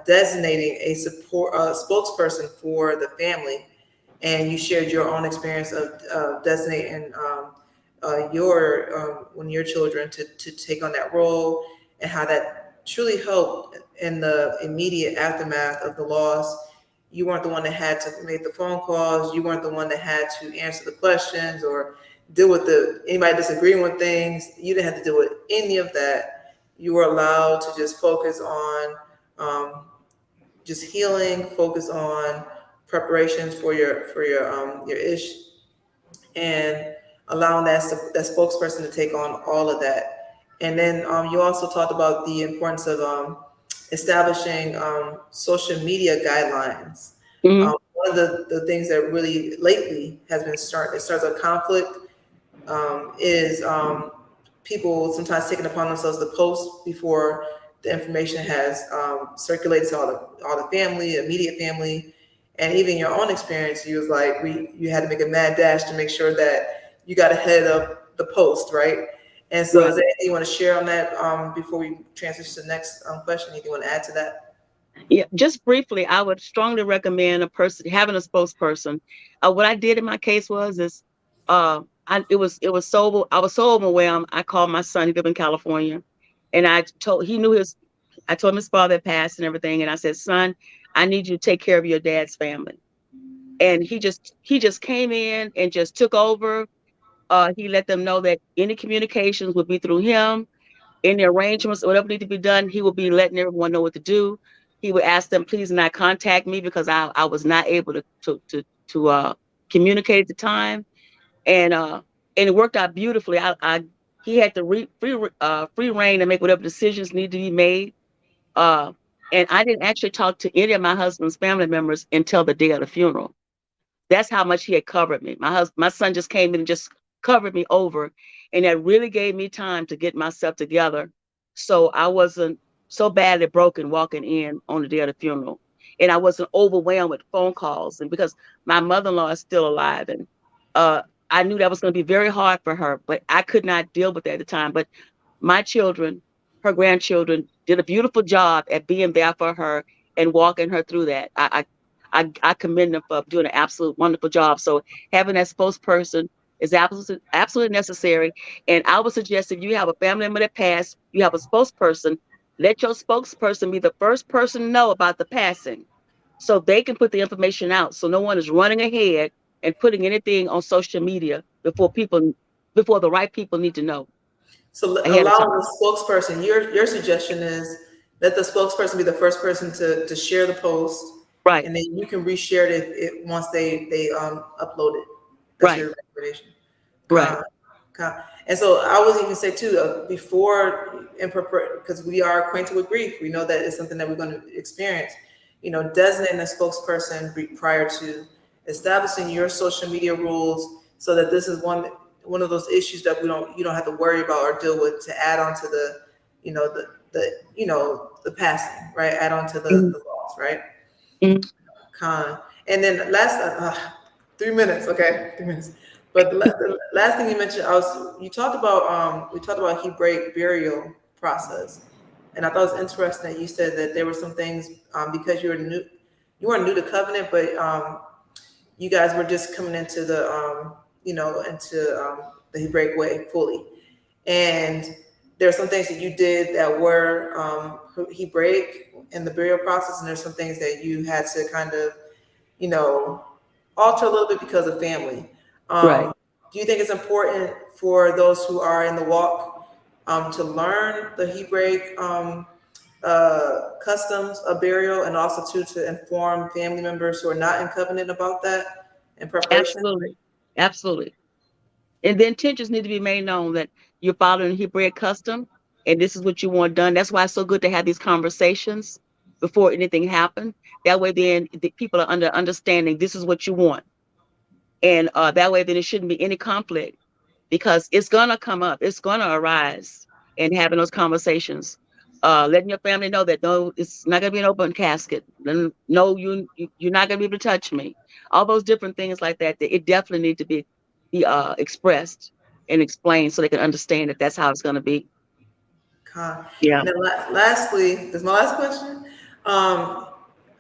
designating a support spokesperson for the family, and you shared your own experience of designating one of your children to take on that role, and how that truly helped in the immediate aftermath of the loss. You weren't the one that had to make the phone calls. You weren't the one that had to answer the questions or deal with anybody disagreeing with things. You didn't have to deal with any of that. You were allowed to just focus on just healing, focus on preparations for your ish, and allowing that spokesperson to take on all of that. And then you also talked about the importance of establishing social media guidelines. Hmm. One of the things that really lately has been it starts a conflict is people sometimes taking upon themselves to post before the information has circulated to all the family, immediate family, and even your own experience. You was like you had to make a mad dash to make sure that you got ahead of the post, right? And so, Right. is there anything you want to share on that before we transition to the next question? Anything you want to add to that? Yeah, just briefly, I would strongly recommend a person having a spokesperson. What I did in my case was it was so I was so overwhelmed. I called my son. He lived in California, and I told him his father had passed and everything, and I said, "Son, I need you to take care of your dad's family." And he just came in and just took over. He let them know that any communications would be through him. Any arrangements, whatever need to be done, he would be letting everyone know what to do. He would ask them, please not contact me because I was not able to communicate at the time. And it worked out beautifully. He had the free reign to make whatever decisions need to be made. Uh, and I didn't actually talk to any of my husband's family members until the day of the funeral. That's how much he had covered me. My son just came in and just covered me over, and that really gave me time to get myself together, so I wasn't so badly broken walking in on the day of the funeral, and I wasn't overwhelmed with phone calls. And because my mother-in-law is still alive, and uh, I knew that was going to be very hard for her, but I could not deal with that at the time. But my children, her grandchildren, did a beautiful job at being there for her and walking her through that. I commend them for doing an absolute wonderful job. So having that spokesperson is absolutely necessary. And I would suggest if you have a family member that passed, you have a spokesperson, let your spokesperson be the first person to know about the passing so they can put the information out. So no one is running ahead and putting anything on social media before the right people need to know So ahead of allowing time. the spokesperson, your suggestion is let the spokesperson be the first person to share the post, Right, and then you can reshare it once they upload it. That's right, your recommendation. right. Con, and so I would even say too, before and prepare, because we are acquainted with grief, we know that it's something that we're going to experience. Designating a spokesperson prior to establishing your social media rules, so that this is one of those issues that you don't have to worry about or deal with to add on to the passing, right? Add on to Mhm, the loss, right? mhm. Con. And then last 3 minutes, okay, 3 minutes. But the last thing you mentioned, you talked about we talked about Hebraic burial process, and I thought it was interesting that you said that there were some things because you weren't new to covenant, but you guys were just coming into the Hebraic way fully, and there are some things that you did that were Hebraic in the burial process, and there's some things that you had to kind of you know, alter a little bit because of family. Right. Do you think it's important for those who are in the walk to learn the Hebraic customs of burial, and also too to inform family members who are not in covenant about that in preparation? Absolutely. Absolutely. And the intentions need to be made known that you're following Hebraic custom and this is what you want done. That's why it's so good to have these conversations before anything happens. That way, then the people are under understanding this is what you want. And that way, then it shouldn't be any conflict because it's going to come up, it's going to arise and having those conversations. Letting your family know that no, it's not going to be an open casket. No, you're not going to be able to touch me. All those different things like that, that it definitely need to be expressed and explained so they can understand that that's how it's going to be. Yeah. And then lastly, this is my last question. Um,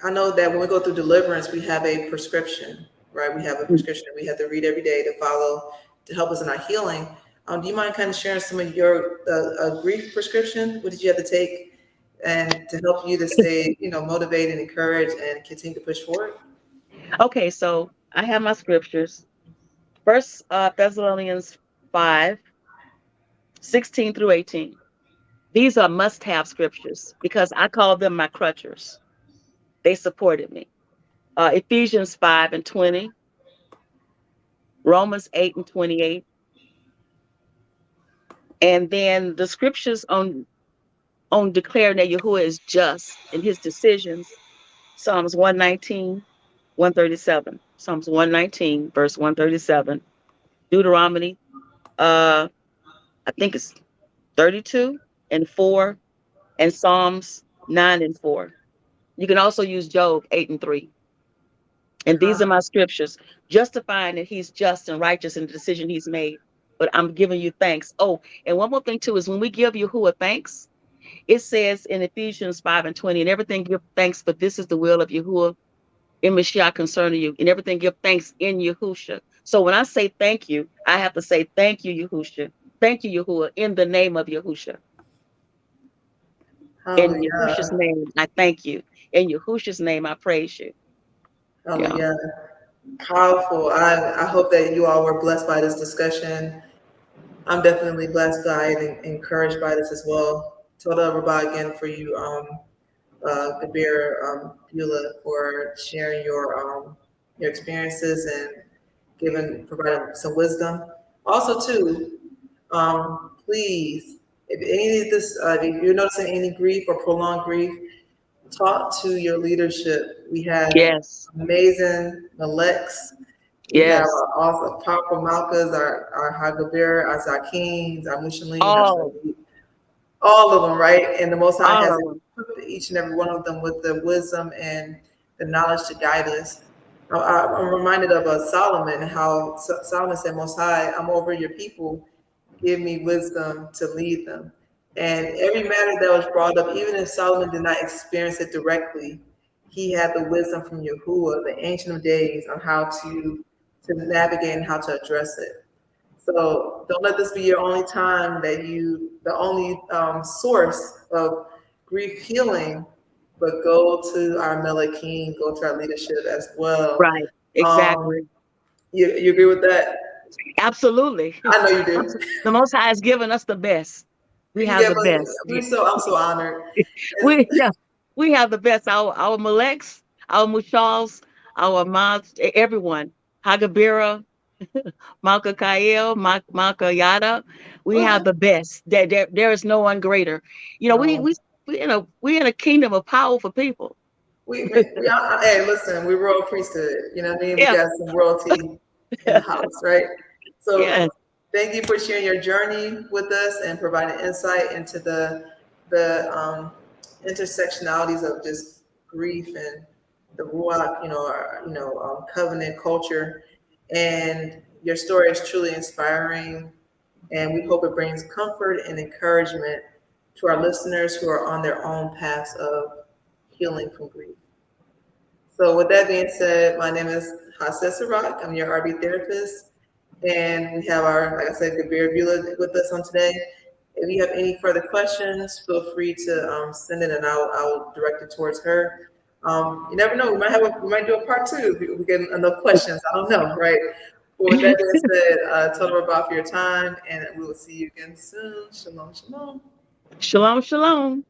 I know that when we go through deliverance, we have a prescription, right? We have a prescription that we have to read every day to follow to help us in our healing. Do you mind kind of sharing some of your grief prescription? What did you have to take and to help you to stay, motivated, encouraged, and continue to push forward? Okay, so I have my scriptures. First Thessalonians 5:16 through 18. These are must-have scriptures because I call them my crutchers. They supported me. Ephesians 5:20, Romans 8:28, and then the scriptures on declaring that Yahuwah is just in his decisions. Psalms 119, 137. Psalms 119, verse 137. Deuteronomy, I think it's 32:4, and Psalms 9:4. You can also use Job 8:3. And these are my scriptures, justifying that he's just and righteous in the decision he's made. But I'm giving you thanks. Oh, and one more thing too is when we give Yahuwah thanks, it says in Ephesians 5:20, and everything give thanks, but this is the will of Yahuwah in Mashiach concerning you, and everything give thanks in Yahusha. So when I say thank you, I have to say thank you, Yahusha. Thank you, Yahuwah, in the name of Yahusha. In Yahusha's Hallelujah. name, I thank you. In Yahusha's name, I praise you. Yeah. Hallelujah. Powerful. I hope that you all were blessed by this discussion. I'm definitely blessed by it and encouraged by this as well. Toda Rabah again for you, Kabir Beulah, for sharing your experiences and providing some wisdom. Also, too, please, if any of this, if you're noticing any grief or prolonged grief, talk to your leadership. We have Yes. amazing Alex. We have Yes. our also powerful Malkas, our Hagabir, our Zakins, our Mushaline, our All, Sadiq, all of them, right? And the Most High all has of them. equipped each and every one of them with the wisdom and the knowledge to guide us. I'm reminded of Solomon, how Solomon said, Most High, I'm over your people, give me wisdom to lead them. And every matter that was brought up, even if Solomon did not experience it directly, he had the wisdom from Yahuwah, the Ancient of Days, on how to navigate and how to address it. So don't let this be your only time the only source of grief healing, but go to our Melakim, go to our leadership as well. Right. Um, Exactly. you agree with that? Absolutely. I know you do. The Most High has given us the best. We You have gave the us. best. I'm so honored. We yeah, we have the best. Our Maleks, our Mushals, our Mods, everyone. Hagabira, Malka Kael, Malka Yada. We have the best. There is no one greater. You know, No, we in a kingdom of powerful people. we are, hey, listen, we royal priesthood. You know what I mean? We Yeah. got some royalty in the house, right? So Yes. thank you for sharing your journey with us and providing insight into the intersectionalities of just grief and the ruach, covenant culture. And your story is truly inspiring, and we hope it brings comfort and encouragement to our listeners who are on their own paths of healing from grief. So, with that being said, my name is Hassan Sarak. I'm your RB therapist, and we have like I said, Kabir Beulah with us on today. If you have any further questions, feel free to send it, and I'll direct it towards her. You never know; we might do a part two if we get enough questions. I don't know, right? But with that being said, total Rabah for your time, and we will see you again soon. Shalom, shalom. Shalom, shalom.